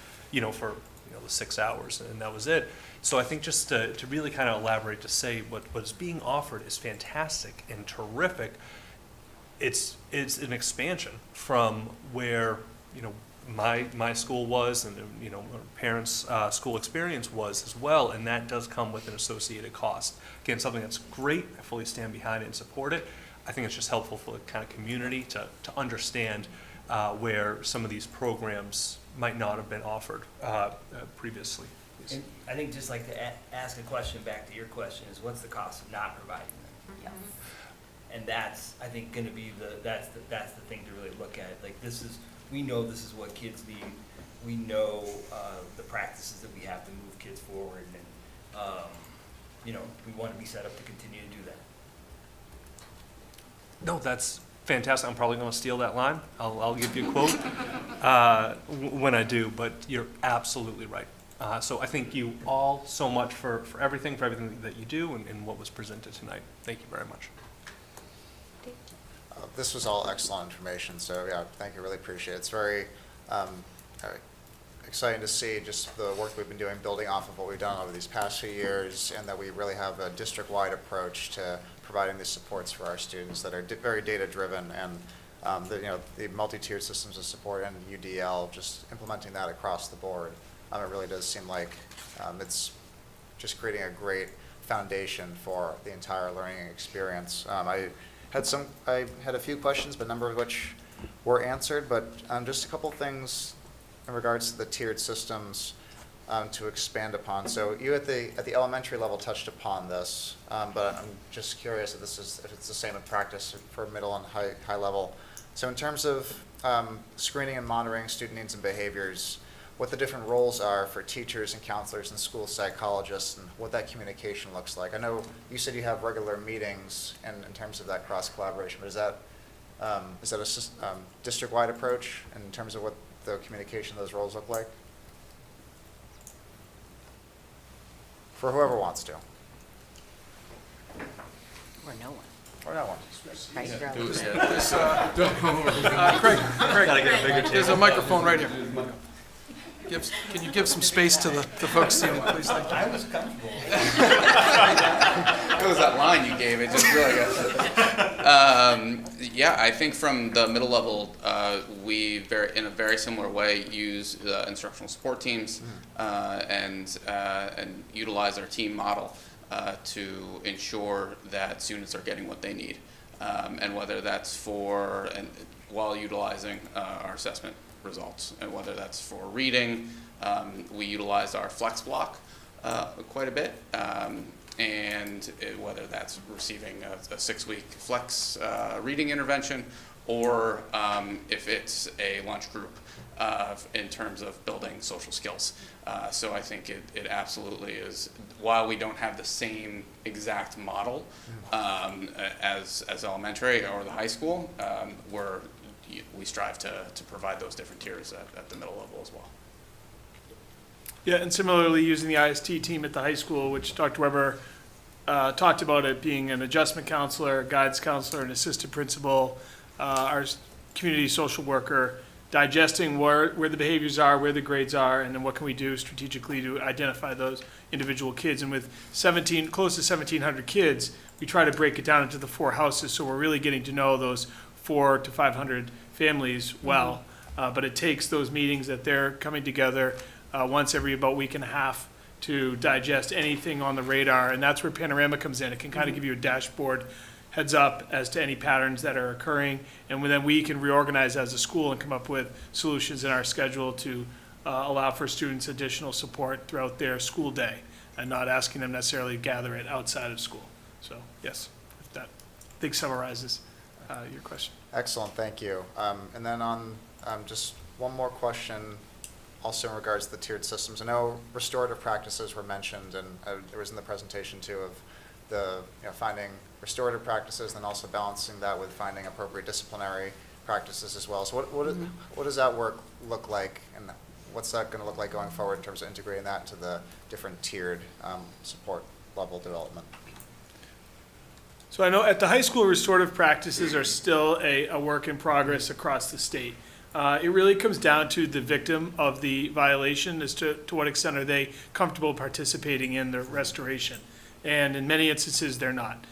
for the 6 hours, and that was it. So I think just to really kind of elaborate, to say what is being offered is fantastic and terrific. It's an expansion from where my school was, and my parents' school experience was as well, and that does come with an associated cost. Again, something that's great. I fully stand behind it and support it. I think it's just helpful for the kind of community to understand where some of these programs might not have been offered previously. And I think just like to ask a question back to your question is, what's the cost of not providing them? Yes. And that's, I think, going to be that's the thing to really look at. Like, we know this is what kids need. we know the practices that we have to move kids forward, and we want to be set up to continue to do that. No, that's fantastic. I'm probably going to steal that line. I'll give you a quote when I do, but you're absolutely right. So I thank you all so much for everything that you do and what was presented tonight. Thank you very much. This was all excellent information, so yeah, thank you, really appreciate it. It's very exciting to see just the work we've been doing, building off of what we've done over these past few years, and that we really have a district-wide approach to providing these supports for our students that are very data-driven, and the multi-tiered systems of support and UDL, just implementing that across the board. It really does seem like it's just creating a great foundation for the entire learning experience. I had a few questions, but a number of which were answered, but just a couple things in regards to the tiered systems to expand upon. So you at the elementary level touched upon this, but I'm just curious if it's the same in practice for middle and high level. So in terms of screening and monitoring student needs and behaviors, what the different roles are for teachers and counselors and school psychologists, and what that communication looks like. I know you said you have regular meetings in terms of that cross collaboration, but is that a district-wide approach in terms of what the communication of those roles look like? For whoever wants to. Or no one. Or no one. Right, Craig, there's a microphone right here. Can you give some space to the folks seated, please? Thank you. I was comfortable. It was that line you gave, it just really got yeah, I think from the middle level, we in a very similar way use the instructional support teams and utilize our team model to ensure that students are getting what they need, and whether that's while utilizing our assessment results, and whether that's for reading. We utilize our flex block quite a bit, and whether that's receiving a 6-week flex reading intervention, or if it's a lunch group in terms of building social skills. So I think it absolutely is, while we don't have the same exact model as elementary or the high school, we strive to provide those different tiers at the middle level as well. Yeah, and similarly, using the IST team at the high school, which Dr. Weber talked about it being an adjustment counselor, a guidance counselor, an assistant principal, our community social worker, digesting where the behaviors are, where the grades are, and then what can we do strategically to identify those individual kids. And with close to 1,700 kids, we try to break it down into the 4 houses, so we're really getting to know those 400 to 500 families well. But it takes those meetings that they're coming together once every about week and a half to digest anything on the radar, and that's where Panorama comes in. It can kind of give you a dashboard heads up as to any patterns that are occurring, and then we can reorganize as a school and come up with solutions in our schedule to allow for students additional support throughout their school day, and not asking them necessarily to gather it outside of school. So yes, if that I think summarizes your question. Excellent, thank you. And then on just one more question, also in regards to the tiered systems. I know restorative practices were mentioned, and it was in the presentation too, of the finding restorative practices, and then also balancing that with finding appropriate disciplinary practices as well. So what does that work look like, and what's that going to look like going forward in terms of integrating that into the different tiered support level development? So I know at the high school, restorative practices are still a work in progress across the state. It really comes down to the victim of the violation as to what extent are they comfortable participating in the restoration. And in many instances, they're not.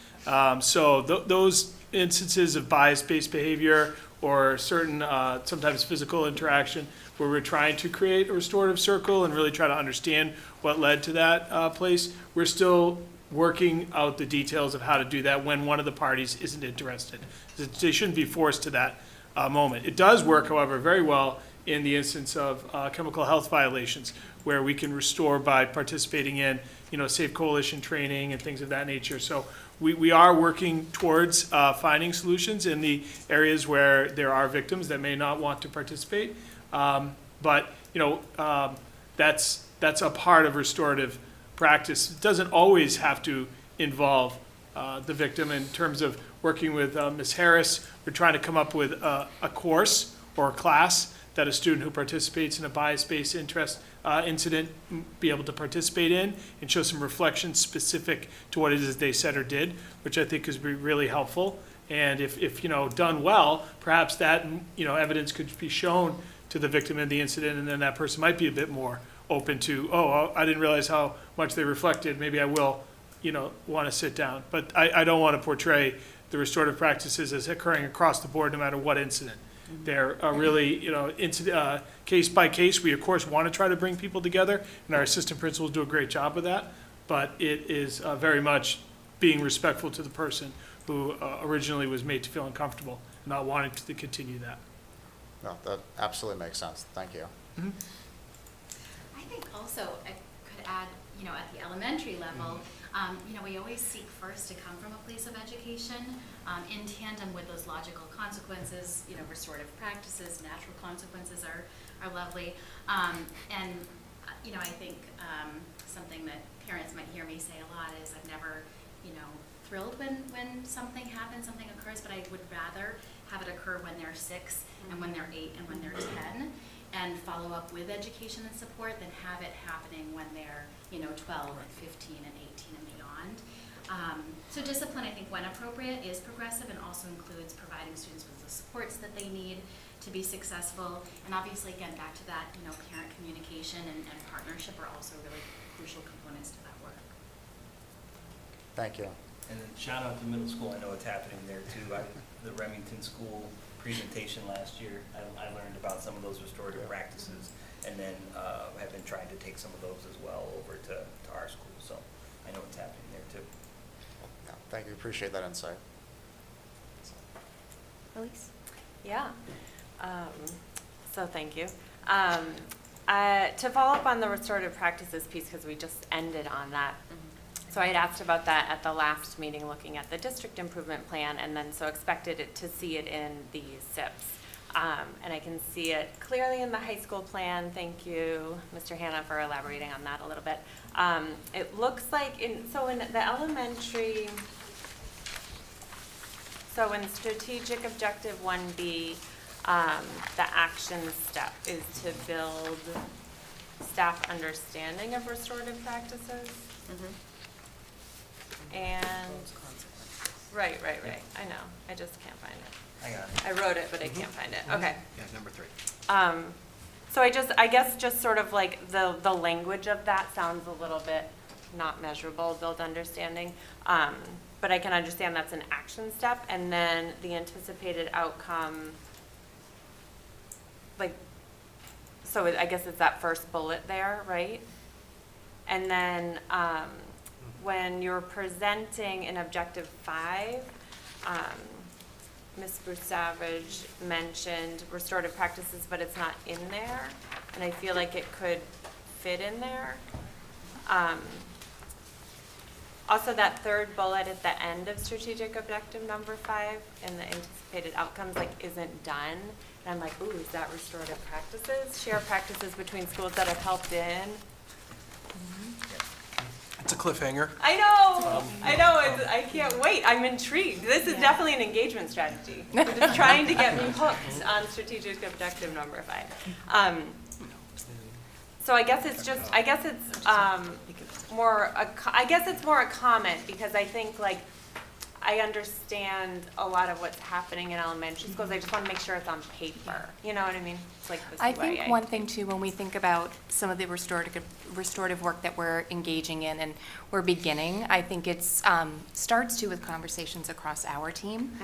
So those instances of bias-based behavior or certain sometimes physical interaction where we're trying to create a restorative circle and really try to understand what led to that place, we're still working out the details of how to do that when one of the parties isn't interested. They shouldn't be forced to that moment. It does work, however, very well in the instance of chemical health violations, where we can restore by participating in, Safe Coalition training and things of that nature. So we are working towards finding solutions in the areas where there are victims that may not want to participate. But that's a part of restorative practice. It doesn't always have to involve the victim. In terms of working with Ms. Harris, we're trying to come up with a course or a class that a student who participates in a bias-based interest incident be able to participate in and show some reflection specific to what it is they said or did, which I think is really helpful. And if done well, perhaps that, evidence could be shown to the victim in the incident, and then that person might be a bit more open to, I didn't realize how much they reflected. Maybe I will, want to sit down. But I don't want to portray the restorative practices as occurring across the board, no matter what incident. They're really, case by case. We, of course, want to try to bring people together, and our assistant principals do a great job of that. But it is very much being respectful to the person who originally was made to feel uncomfortable, and not wanting to continue that. No, that absolutely makes sense. Thank you. I think also I could add, at the elementary level, we always seek first to come from a place of education in tandem with those logical consequences. Restorative practices, natural consequences are lovely. I think something that parents might hear me say a lot is I've never, thrilled when something happens, something occurs, but I would rather have it occur when they're 6 and when they're 8 and when they're 10 and follow up with education and support than have it happening when they're 12 and 15 and 18 and beyond. So discipline, I think, when appropriate, is progressive and also includes providing students with the supports that they need to be successful. And obviously, again, back to that, parent communication and partnership are also really crucial components to that work. Thank you. And then shout out to middle school. I know it's happening there too. The Remington School presentation last year, I learned about some of those restorative practices, and then have been trying to take some of those as well over to our school. So I know it's happening there too. Yeah, thank you. Appreciate that insight. Elise? Yeah. So thank you. To follow up on the restorative practices piece, because we just ended on that. So I had asked about that at the last meeting, looking at the district improvement plan, and then so expected to see it in the SIPs. And I can see it clearly in the high school plan. Thank you, Mr. Hanna, for elaborating on that a little bit. It looks like in the elementary, so in strategic objective 1B, the action step is to build staff understanding of restorative practices. And, right. I know. I just can't find it. I got it. I wrote it, but I can't find it. Okay. Yeah, number 3. So I guess just sort of like the language of that sounds a little bit not measurable, build understanding. But I can understand that's an action step, and then the anticipated outcome, so I guess it's that first bullet there, right? And then when you're presenting in objective 5, Ms. Bruce-Savage mentioned restorative practices, but it's not in there, and I feel like it could fit in there. Also, that third bullet at the end of strategic objective number 5 and the anticipated outcomes isn't done. And I'm like, ooh, is that restorative practices? Share practices between schools that have helped in. It's a cliffhanger. I know. I can't wait. I'm intrigued. This is definitely an engagement strategy. We're just trying to get me hooked on strategic objective number 5. So I guess it's more a comment, because I think I understand a lot of what's happening in elementary schools. I just want to make sure it's on paper. You know what I mean? It's this I think one thing too, when we think about some of the restorative work that we're engaging in and we're beginning, I think it's starts too with conversations across our team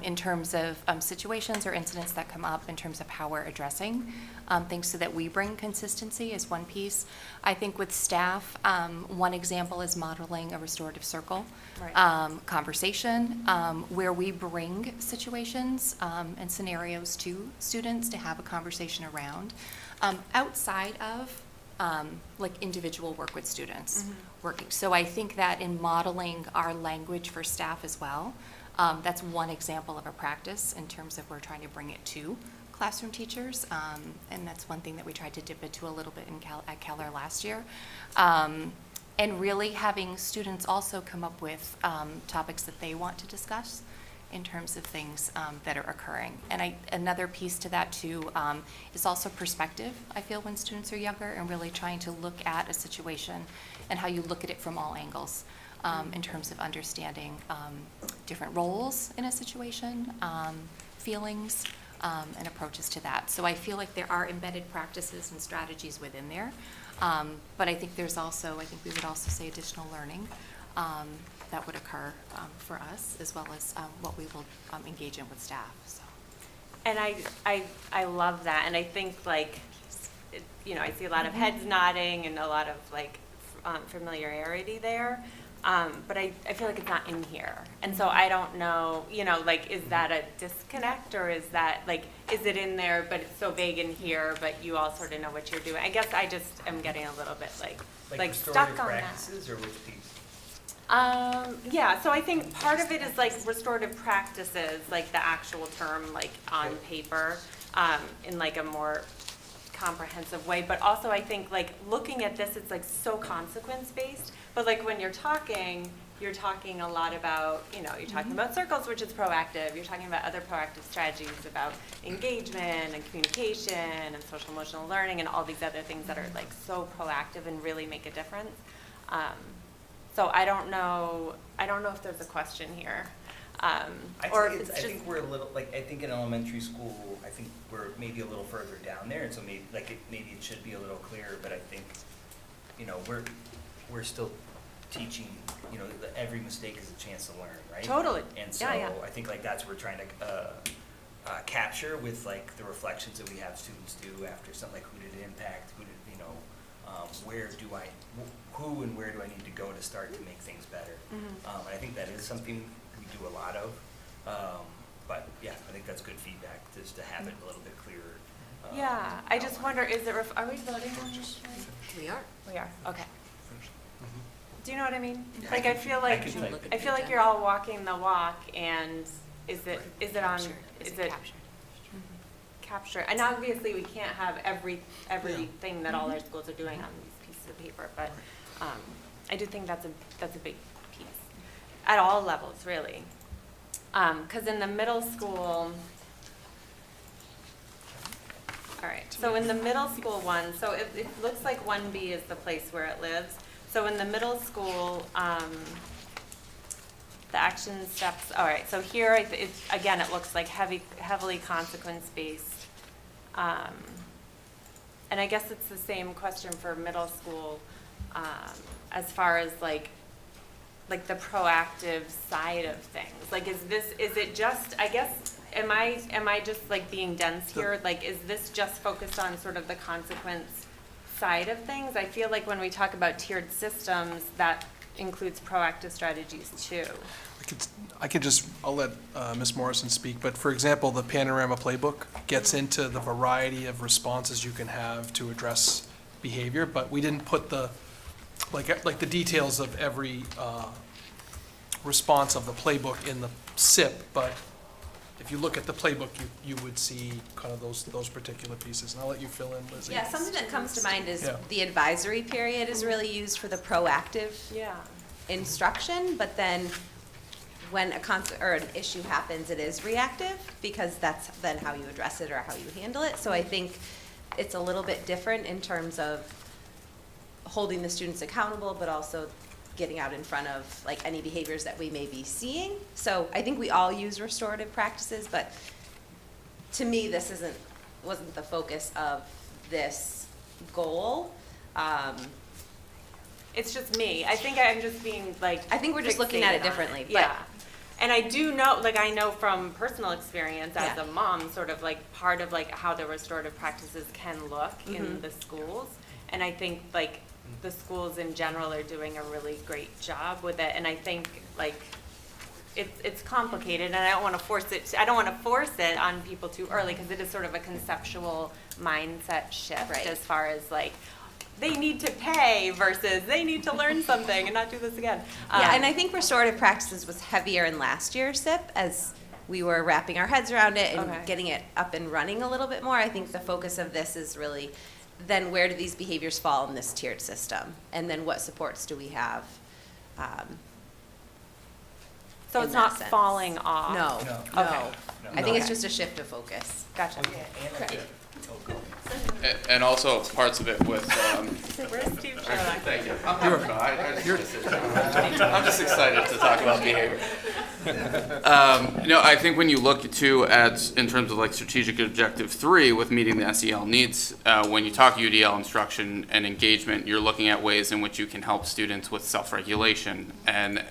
in terms of situations or incidents that come up, in terms of how we're addressing things, so that we bring consistency is one piece. I think with staff, one example is modeling a restorative circle conversation where we bring situations and scenarios to students to have a conversation around outside of individual work with students working. So I think that in modeling our language for staff as well, that's one example of a practice in terms of we're trying to bring it to classroom teachers, and that's one thing that we tried to dip into a little bit at Keller last year. And really having students also come up with topics that they want to discuss in terms of things that are occurring. And another piece to that too is also perspective, I feel, when students are younger, and really trying to look at a situation and how you look at it from all angles in terms of understanding different roles in a situation, feelings, and approaches to that. So I feel like there are embedded practices and strategies within there. But I think there's also, I think we would also say additional learning that would occur for us, as well as what we will engage in with staff, so. And I love that, and I think like, I see a lot of heads nodding and a lot of like familiarity there. But I feel like it's not in here. And so I don't know, like, is that a disconnect, or is that, like, is it in there, but it's so vague in here, but you all sort of know what you're doing? I guess I just am getting a little bit like stuck on that. Practices, or which piece? Yeah, so I think part of it is like restorative practices, like the actual term, like on paper, in like a more comprehensive way. But also I think like looking at this, it's like so consequence-based. But like when you're talking a lot about, you're talking about circles, which is proactive. You're talking about other proactive strategies about engagement and communication and social emotional learning and all these other things that are like so proactive and really make a difference. So I don't know if there's a question here. I think we're a little, I think in elementary school, I think we're maybe a little further down there, and so maybe it should be a little clearer, but I think, we're still teaching, that every mistake is a chance to learn, right? Totally. And so Yeah. I think that's what we're trying to capture with like the reflections that we have students do after something like who did it impact, who and where do I need to go to start to make things better? And I think that is something we do a lot of. But yeah, I think that's good feedback, just to have it a little bit clearer. Yeah, I just wonder, are we voting on this? We are. We are, okay. Do you know what I mean? Yeah, like I feel like you're all walking the walk, and is it capture? And obviously we can't have everything that all our schools are doing on these pieces of paper, but I do think that's a big piece at all levels, really. Because in the middle school, all right, so in the middle school one, so it looks like 1B is the place where it lives. So in the middle school, the action steps, all right, so here, again, it looks like heavily consequence-based. And I guess it's the same question for middle school, as far as like the proactive side of things. Like, is it just, I guess, am I just like being dense here? Like, is this just focused on sort of the consequence side of things? I feel like when we talk about tiered systems, that includes proactive strategies too. I'll let Ms. Morrison speak, but for example, the Panorama Playbook gets into the variety of responses you can have to address behavior, but we didn't put the the details of every response of the playbook in the SIP, but if you look at the playbook, you would see kind of those particular pieces, and I'll let you fill in, Lizzie. Yeah, something that comes to mind is Yeah. the advisory period is really used for the proactive instruction, but then when an issue happens, it is reactive, because that's then how you address it or how you handle it. So I think it's a little bit different in terms of holding the students accountable, but also getting out in front of like any behaviors that we may be seeing. So I think we all use restorative practices, but to me, this wasn't the focus of this goal. It's just me. I think I'm just being like, I think we're just looking at it differently. But yeah. And I do know, I know from personal experience as a mom, sort of like part of like how the restorative practices can look in the schools. And I think like the schools in general are doing a really great job with it. And I think like it's complicated, and I don't want to force it on people too early, because it is sort of a conceptual mindset shift as far as like they need to pay versus they need to learn something and not do this again. Yeah, and I think restorative practices was heavier in last year's SIP, as we were wrapping our heads around it and Okay. getting it up and running a little bit more. I think the focus of this is really then where do these behaviors fall in this tiered system? And then what supports do we have? So in it's that not sense. falling off? No, No. no. Okay. I think it's Okay. just a shift of focus. Gotcha. And also parts of it with, Where's Steve Sherlock? thank you. I'm just excited to talk about behavior. I think when you look too at, in terms of like strategic objective 3 with meeting the SEL needs, when you talk UDL instruction and engagement, you're looking at ways in which you can help students with self-regulation, and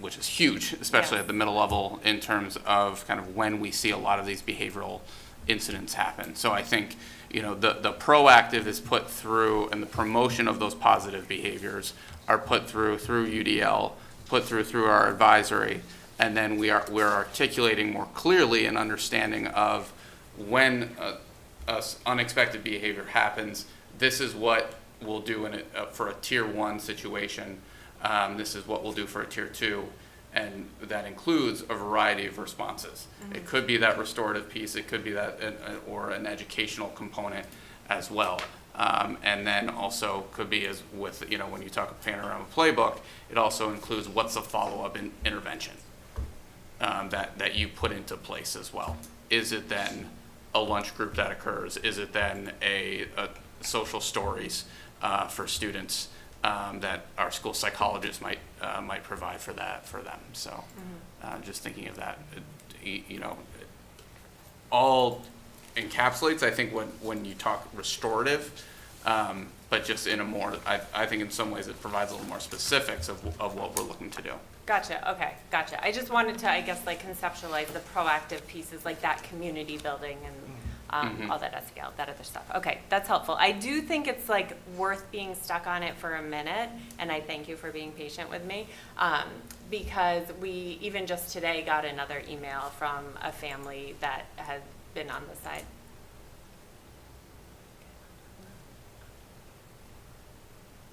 which is huge, especially at the middle level in terms of kind of when we see a lot of these behavioral incidents happen. So I think, the proactive is put through, and the promotion of those positive behaviors are put through UDL, put through our advisory, and then we're articulating more clearly an understanding of when a unexpected behavior happens. This is what we'll do for a tier 1 situation. This is what we'll do for a tier 2. And that includes a variety of responses. Mm-hmm. It could be that restorative piece, it could be that, or an educational component as well. And then also could be as with, when you talk a Panorama Playbook, it also includes what's the follow-up intervention that you put into place as well. Is it then a lunch group that occurs? Is it then a social stories for students? That our school psychologists might provide for them. So, just thinking of that, all encapsulates. I think when you talk restorative, but just in a more, I think in some ways it provides a little more specifics of what we're looking to do. Gotcha, okay, gotcha. I just wanted to, conceptualize the proactive pieces, like that community building and all that SEL, that other stuff. Okay, that's helpful. I do think it's worth being stuck on it for a minute, and I thank you for being patient with me, because we, even just today, got another email from a family that had been on the side.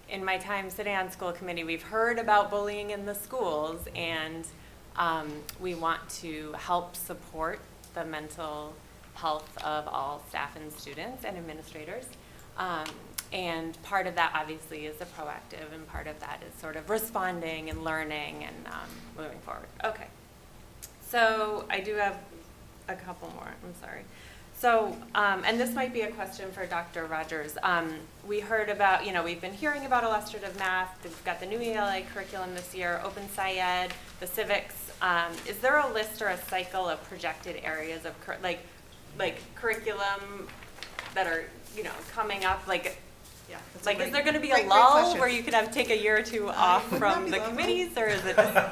In my time sitting on school committee, we've heard about bullying in the schools, and we want to help support the mental health of all staff and students and administrators. And part of that obviously is the proactive, and part of that is sort of responding and learning and moving forward. Okay. So I do have a couple more, I'm sorry. So, and this might be a question for Dr. Rogers. We heard about, we've been hearing about illustrative math. We've got the new ELA curriculum this year, Open SciEd, the civics. Is there a list or a cycle of projected areas of, curriculum that are, coming up? Is there going to be a lull where you could take a year or two off from the committees, or is it just?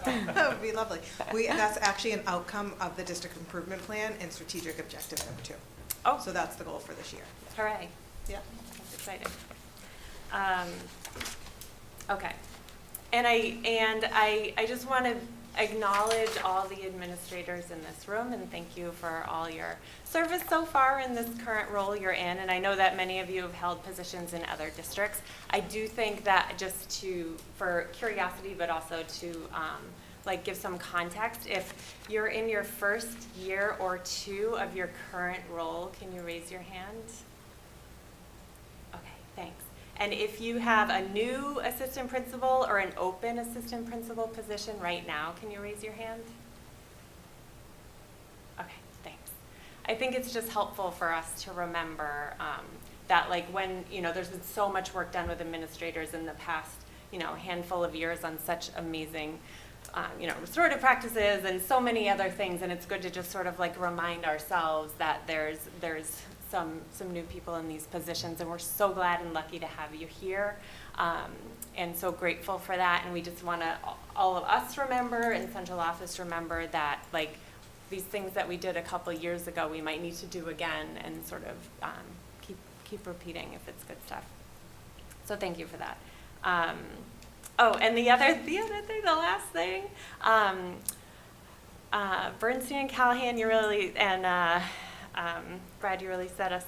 That would be lovely. That's actually an outcome of the district improvement plan and strategic objective number 2. Oh. So that's the goal for this year. Hooray. Yeah. That's exciting. Okay. And I just want to acknowledge all the administrators in this room, and thank you for all your service so far in this current role you're in. And I know that many of you have held positions in other districts. I do think that just for curiosity, but also to give some context, if you're in your first year or 2 of your current role, can you raise your hand? Okay, thanks. And if you have a new assistant principal or an open assistant principal position right now, can you raise your hand? Okay, thanks. I think it's just helpful for us to remember that when, there's been so much work done with administrators in the past, handful of years on such amazing, restorative practices and so many other things. And it's good to just sort of remind ourselves that there's some new people in these positions, and we're so glad and lucky to have you here, and so grateful for that. And we just want to, all of us remember, and central office remember, that these things that we did a couple years ago, we might need to do again, and sort of keep repeating if it's good stuff. So thank you for that. And the last thing, Bernstein and Callahan, you really, and Brad, you really set us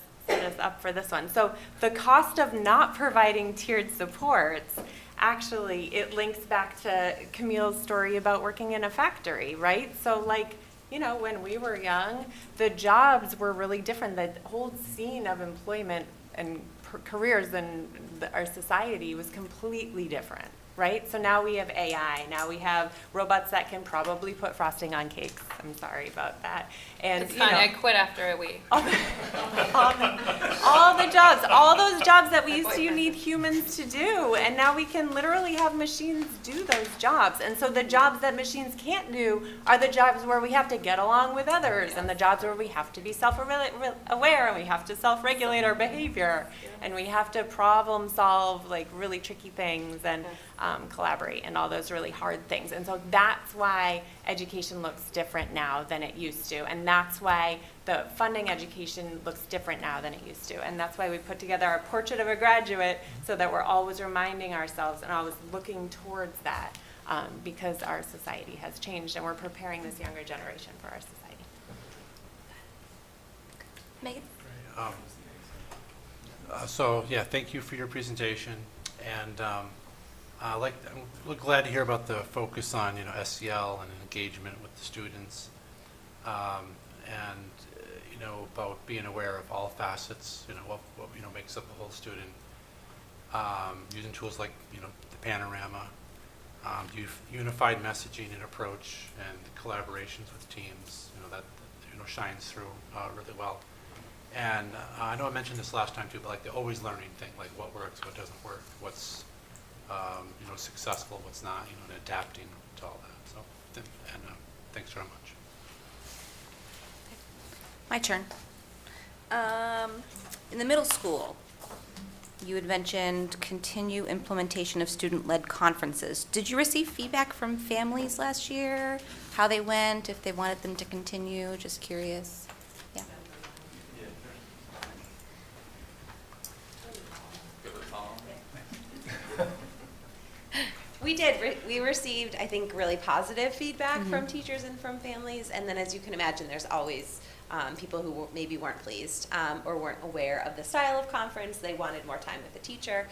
up for this one. So the cost of not providing tiered supports, actually, it links back to Camille's story about working in a factory, right? So you know, when we were young, the jobs were really different. The whole scene of employment and careers in our society was completely different, right? So now we have AI. Now we have robots that can probably put frosting on cakes. I'm sorry about that. And It's you fine, know, I quit after a week. all the jobs, all those jobs that we used to need humans to do, and now we can literally have machines do those jobs. And so the jobs that machines can't do are the jobs where we have to get along with others, and the jobs where we have to be self-aware, and we have to self-regulate our behavior, and we have to problem solve like really tricky things, and collaborate, and all those really hard things. And so that's why education looks different now than it used to, and that's why the funding education looks different now than it used to. And that's why we put together our portrait of a graduate, so that we're always reminding ourselves and always looking towards that, because our society has changed, and we're preparing this younger generation for our society. Megan? So, yeah, thank you for your presentation. And I'm glad to hear about the focus on, SEL and engagement with the students. And about being aware of all facets, what makes up a whole student. Using tools like, the panorama, unified messaging and approach, and collaborations with teams, that shines through really well. And I know I mentioned this last time too, but like the always learning thing, like what works, what doesn't work, what's successful, what's not, and adapting to all that. So, thanks very much. My turn. In the middle school, you had mentioned continue implementation of student-led conferences. Did you receive feedback from families last year? How they went, if they wanted them to continue? Just curious. Yeah. We did. We received, I think, really positive feedback from teachers and from families. And then, as you can imagine, there's always people who maybe weren't pleased or weren't aware of the style of conference. They wanted more time with the teacher.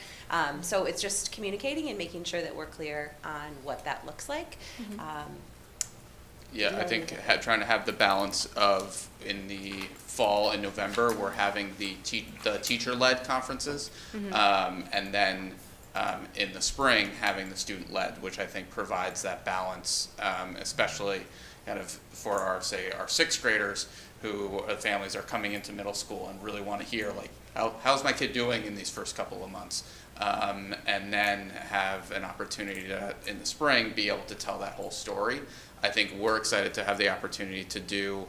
So it's just communicating and making sure that we're clear on what that looks like. Yeah, I think trying to have the balance of, in the fall and November, we're having the teacher-led conferences, and then in the spring having the student-led, which I think provides that balance, especially kind of for our sixth graders who families are coming into middle school and really want to hear like, how's my kid doing in these first couple of months? And then have an opportunity to, in the spring, be able to tell that whole story. I think we're excited to have the opportunity to do,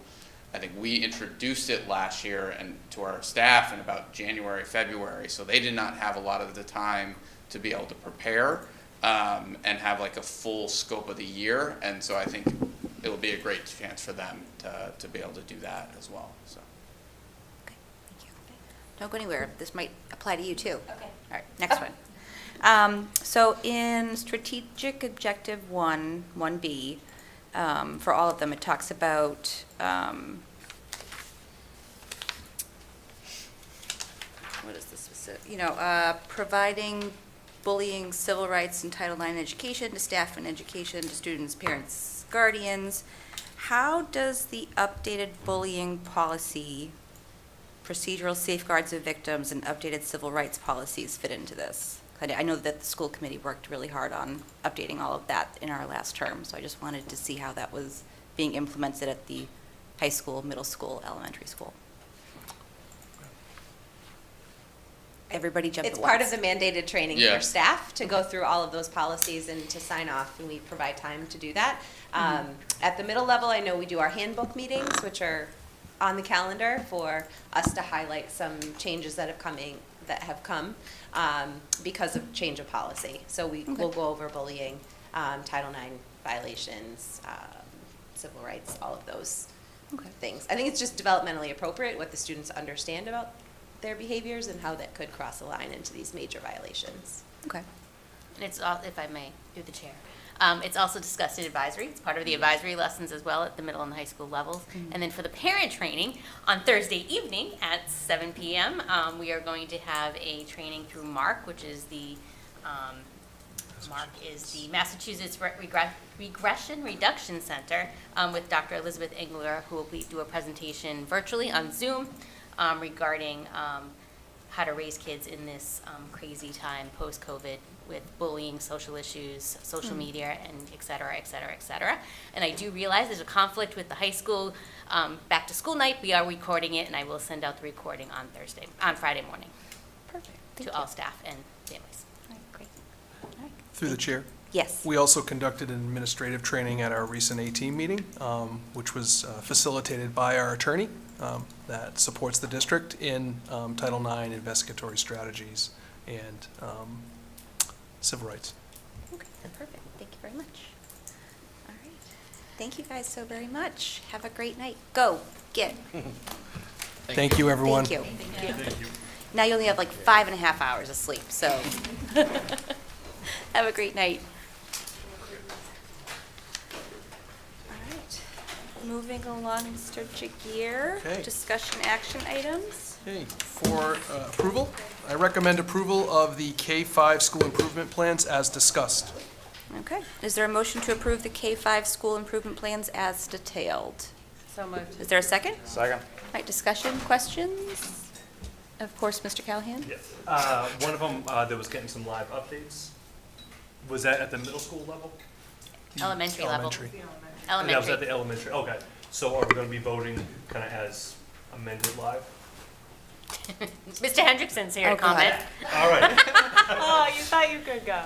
I think we introduced it last year and to our staff in about January, February, so they did not have a lot of the time to be able to prepare and have like a full scope of the year. And so I think it will be a great chance for them to be able to do that as well. So. Okay, thank you. Don't go anywhere. This might apply to you too. Okay. All right, next one. So in strategic objective 1B, for all of them, it talks about what is this specific? Providing bullying, civil rights, and Title IX education to staff and education to students, parents, guardians. How does the updated bullying policy, procedural safeguards of victims, and updated civil rights policies fit into this? I know that the school committee worked really hard on updating all of that in our last term, so I just wanted to see how that was being implemented at the high school, middle school, elementary school. Everybody jump at It's once. part of the mandated training Yeah. for staff to go through all of those policies and to sign off, and we provide time to do that. At the middle level, I know we do our handbook meetings, which are on the calendar for us to highlight some changes that have come because of change of policy. So we'll go over bullying, Title IX violations, civil rights, all of those things. I think it's just developmentally appropriate what the students understand about their behaviors and how that could cross a line into these major violations. Okay. And it's all, if I may, through the chair. It's also discussed in advisory. It's part of the advisory lessons as well at the middle and the high school levels. And then for the parent training, on Thursday evening at 7 p.m., we are going to have a training through MARC, which is the MARC is the Massachusetts Regression Reduction Center with Dr. Elizabeth Engler, who will do a presentation virtually on Zoom regarding how to raise kids in this crazy time post-COVID with bullying, social issues, social media, and et cetera, et cetera, et cetera. And I do realize there's a conflict with the high school back-to-school night. We are recording it, and I will send out the recording on Friday morning. Perfect. To all staff and families. All right, great. Through the chair. Yes. We also conducted an administrative training at our recent A-team meeting, which was facilitated by our attorney that supports the district in Title IX investigatory strategies and civil rights. Okay, perfect. Thank you very much. All right. Thank you guys so very much. Have a great night. Go, get. Thank you, everyone. Thank you. Now you only have like 5.5 hours of sleep, so have a great night. All right. Moving along, Mr. Jagir. Okay. Discussion action items. Okay, for approval, I recommend approval of the K-5 school improvement plans as discussed. Okay. Is there a motion to approve the K-5 school improvement plans as detailed? So moved. Is there a second? Second. All right, discussion, questions? Of course, Mr. Callahan? Yes. One of them that was getting some live updates. Was that at the middle school level? Elementary level. Elementary. And that was Elementary. at the elementary, okay. So are we going to be voting kind of as amended live? Mr. Hendrickson's here Oh, to comment. All right. Oh, you thought you could go.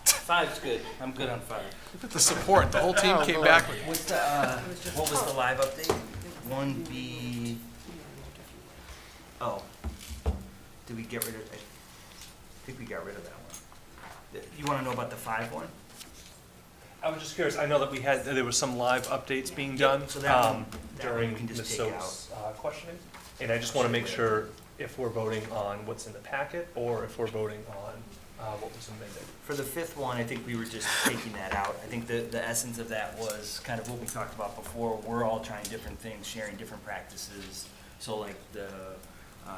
5's good. I'm good on 5. Look at the support, the whole team Oh, came Lord. back with What's the, what was the live update? 1B, oh, did we get rid of, I think we got rid of that one. You want to know about the 5 one? I was just curious, I know that there was some live updates being Yep, done so that one during you can just Ms. take Soap's questioning. And I just want to make sure if we're voting on what's in the packet or if we're voting on what was amended. For the 5th one, I think we were just taking that out. I think the essence of that was kind of what we talked about before. We're all trying different things, sharing different practices. So like the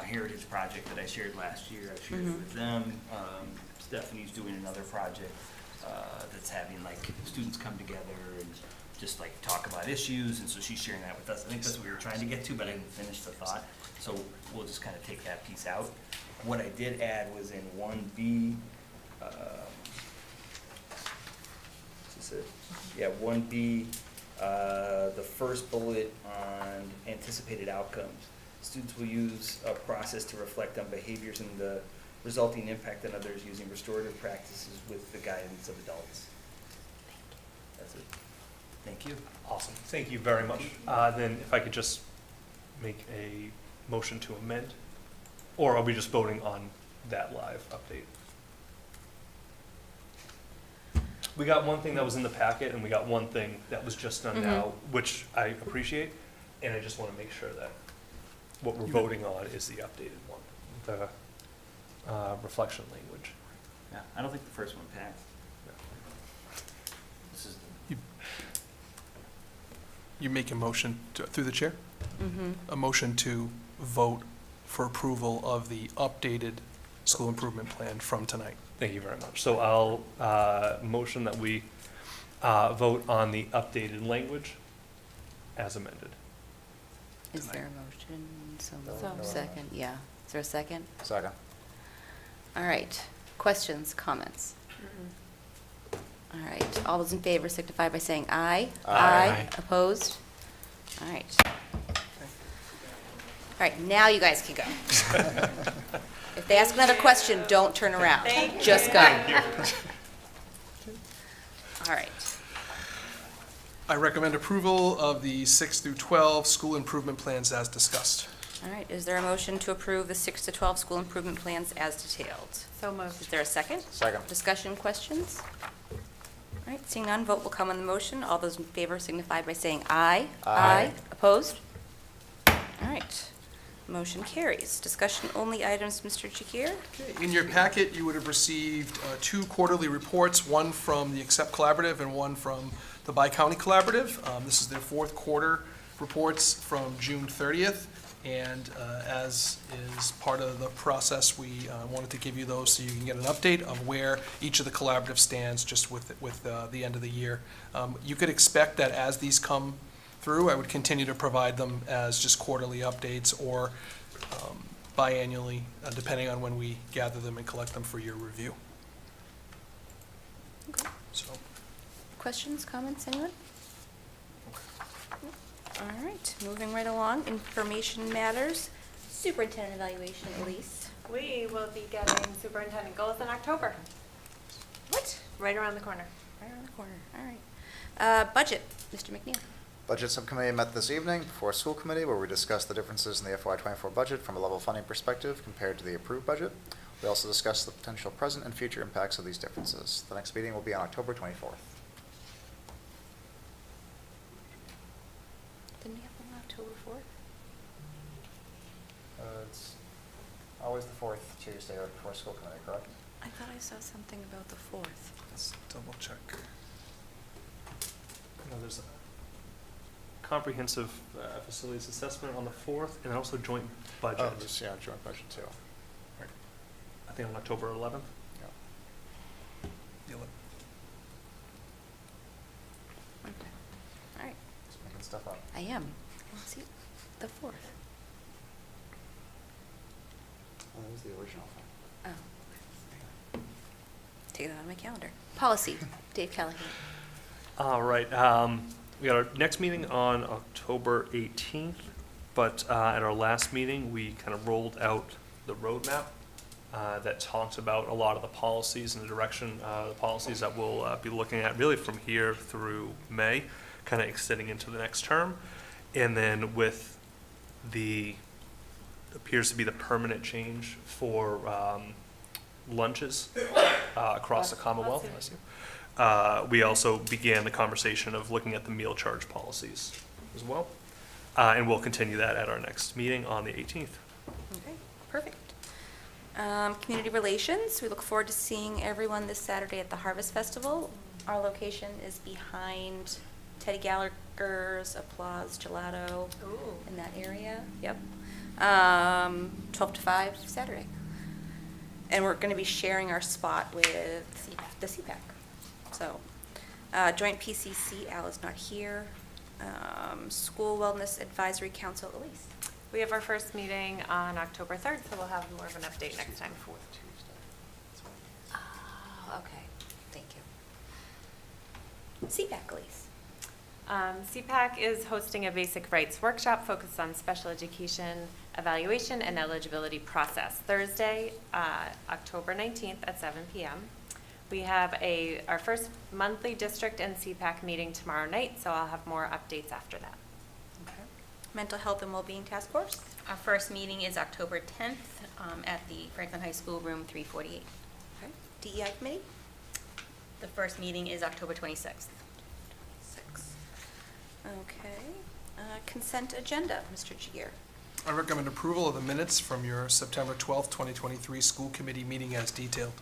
Heritage Project that I shared last year, I shared with them. Stephanie's doing another project that's having like students come together and just like talk about issues, and so she's sharing that with us. I think that's what we were trying to get to, but I didn't finish the thought. So we'll just kind of take that piece out. What I did add was in 1B, is this it? Yeah, 1B, the first bullet on anticipated outcomes. Students will use a process to reflect on behaviors and the resulting impact on others using restorative practices with the guidance of adults. That's it. Thank you. Awesome, thank you very much. Then if I could just make a motion to amend, or are we just voting on that live update? We got one thing that was in the packet, and we got one thing that was just done now, which I appreciate, and I just want to make sure that what we're voting on is the updated one, the reflection language. Yeah, I don't think the first one passed. This is You make a motion through the chair? Mm-hmm. A motion to vote for approval of the updated school improvement plan from tonight. Thank you very much. So I'll motion that we vote on the updated language as amended. Is there a motion? So So- second, yeah. Is there a second? Second. All right. Questions, comments? All right. All those in favor signify by saying aye. Aye. Opposed? All right. All right, now you guys can go. If they ask another question, don't turn around. Thank Just you. go. All right. I recommend approval of the 6 through 12 school improvement plans as discussed. All right, is there a motion to approve the 6 to 12 school improvement plans as detailed? So moved. Is there a second? Second. Discussion, questions? All right, seeing none, vote will come on the motion. All those in favor signify by saying aye. Aye. Opposed? All right, motion carries. Discussion only items, Mr. Jagir? Okay, in your packet, you would have received 2 quarterly reports, one from the Accept Collaborative and one from the Bi-County Collaborative. This is their 4th quarter reports from June 30th. And as is part of the process, we wanted to give you those so you can get an update of where each of the collaborative stands just with the end of the year. You could expect that as these come through, I would continue to provide them as just quarterly updates or biannually, depending on when we gather them and collect them for your review. Okay. So, Questions, comments, anyone? All right, moving right along, information matters. Superintendent evaluation, Elise. We will be getting superintendent goals in October. What? Right around the corner. Right around the corner, all right. Budget, Mr. McNeil. Budget Subcommittee met this evening before School Committee where we discussed the differences in the FY24 budget from a level funding perspective compared to the approved budget. We also discussed the potential present and future impacts of these differences. The next meeting will be on October 24th. Didn't we have one on October 4th? It's always the fourth Tuesday right before School Committee, correct? I thought I saw something about the 4th. let's double check. There's a comprehensive facilities assessment on the 4th, and also joint budget. Oh, just, yeah, joint budget too. I think on October 11th. The 11th. Okay, all right. Just making stuff up. I am. Let's see, the 4th. Oh, that was the original thing. Oh. Take it out of my calendar. Policy, Dave Callahan. All right. We got our next meeting on October 18th, but at our last meeting, we kind of rolled out the roadmap that talks about a lot of the policies and the direction, the policies that we'll be looking at really from here through May, kind of extending into the next term. And then with the, appears to be the permanent change for lunches across the Commonwealth. Bless you. We also began the conversation of looking at the meal charge policies as well. And we'll continue that at our next meeting on the 18th. Okay, perfect. Community relations, we look forward to seeing everyone this Saturday at the Harvest Festival. Our location is behind Teddy Gallagher's Applause Gelato in that area. Yep. 12 to 5 Saturday. And we're going to be sharing our spot with the CPAC. So, Joint PCC, Al is not here. School Wellness Advisory Council, Elise. We have our first meeting on October 3rd, so we'll have more of an update next time. Fourth Tuesday. Oh, okay. Thank you. CPAC, Elise. CPAC is hosting a basic rights workshop focused on special education evaluation and eligibility process. Thursday, October 19th at 7 p.m. We have our first monthly district and CPAC meeting tomorrow night, so I'll have more updates after that. Mental Health and Wellbeing Task Force. Our first meeting is October 10th at the Franklin High School, room 348. Okay. DEI Committee. The first meeting is October 26th. 6. Okay. Consent agenda, Mr. Jagir. I recommend approval of the minutes from your September 12th, 2023 school committee meeting as detailed.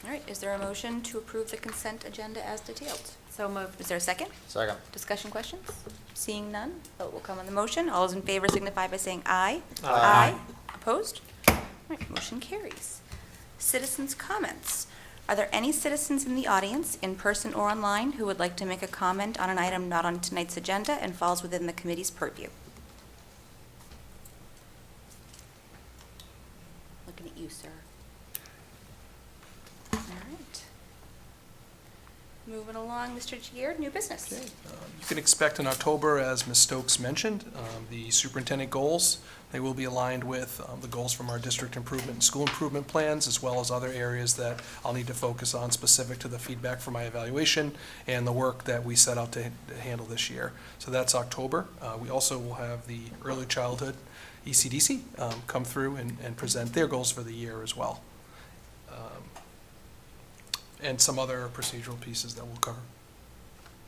All right, is there a motion to approve the consent agenda as detailed? So moved. Is there a second? Second. Discussion questions? Seeing none, vote will come on the motion. All those in favor signify by saying aye. Aye. Opposed? All right, motion carries. Citizens' comments. Are there any citizens in the audience, in person or online, who would like to make a comment on an item not on tonight's agenda and falls within the committee's purview? Looking at you, sir. All right. Moving along, Mr. Jagir, new business. Okay. You can expect in October, as Ms. Stokes mentioned, the superintendent goals. They will be aligned with the goals from our district improvement and school improvement plans, as well as other areas that I'll need to focus on specific to the feedback from my evaluation and the work that we set out to handle this year. So that's October. We also will have the early childhood ECDC come through and present their goals for the year as well. And some other procedural pieces that we'll cover.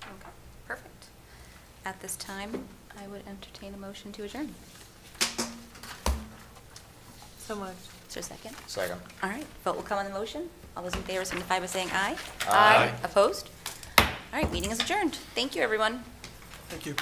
Okay, perfect. At this time, I would entertain a motion to adjourn. So moved. Is there a second? Second. All right, vote will come on the motion. All those in favor signify by saying aye. Aye. Opposed? All right, meeting is adjourned. Thank you, everyone. Thank you.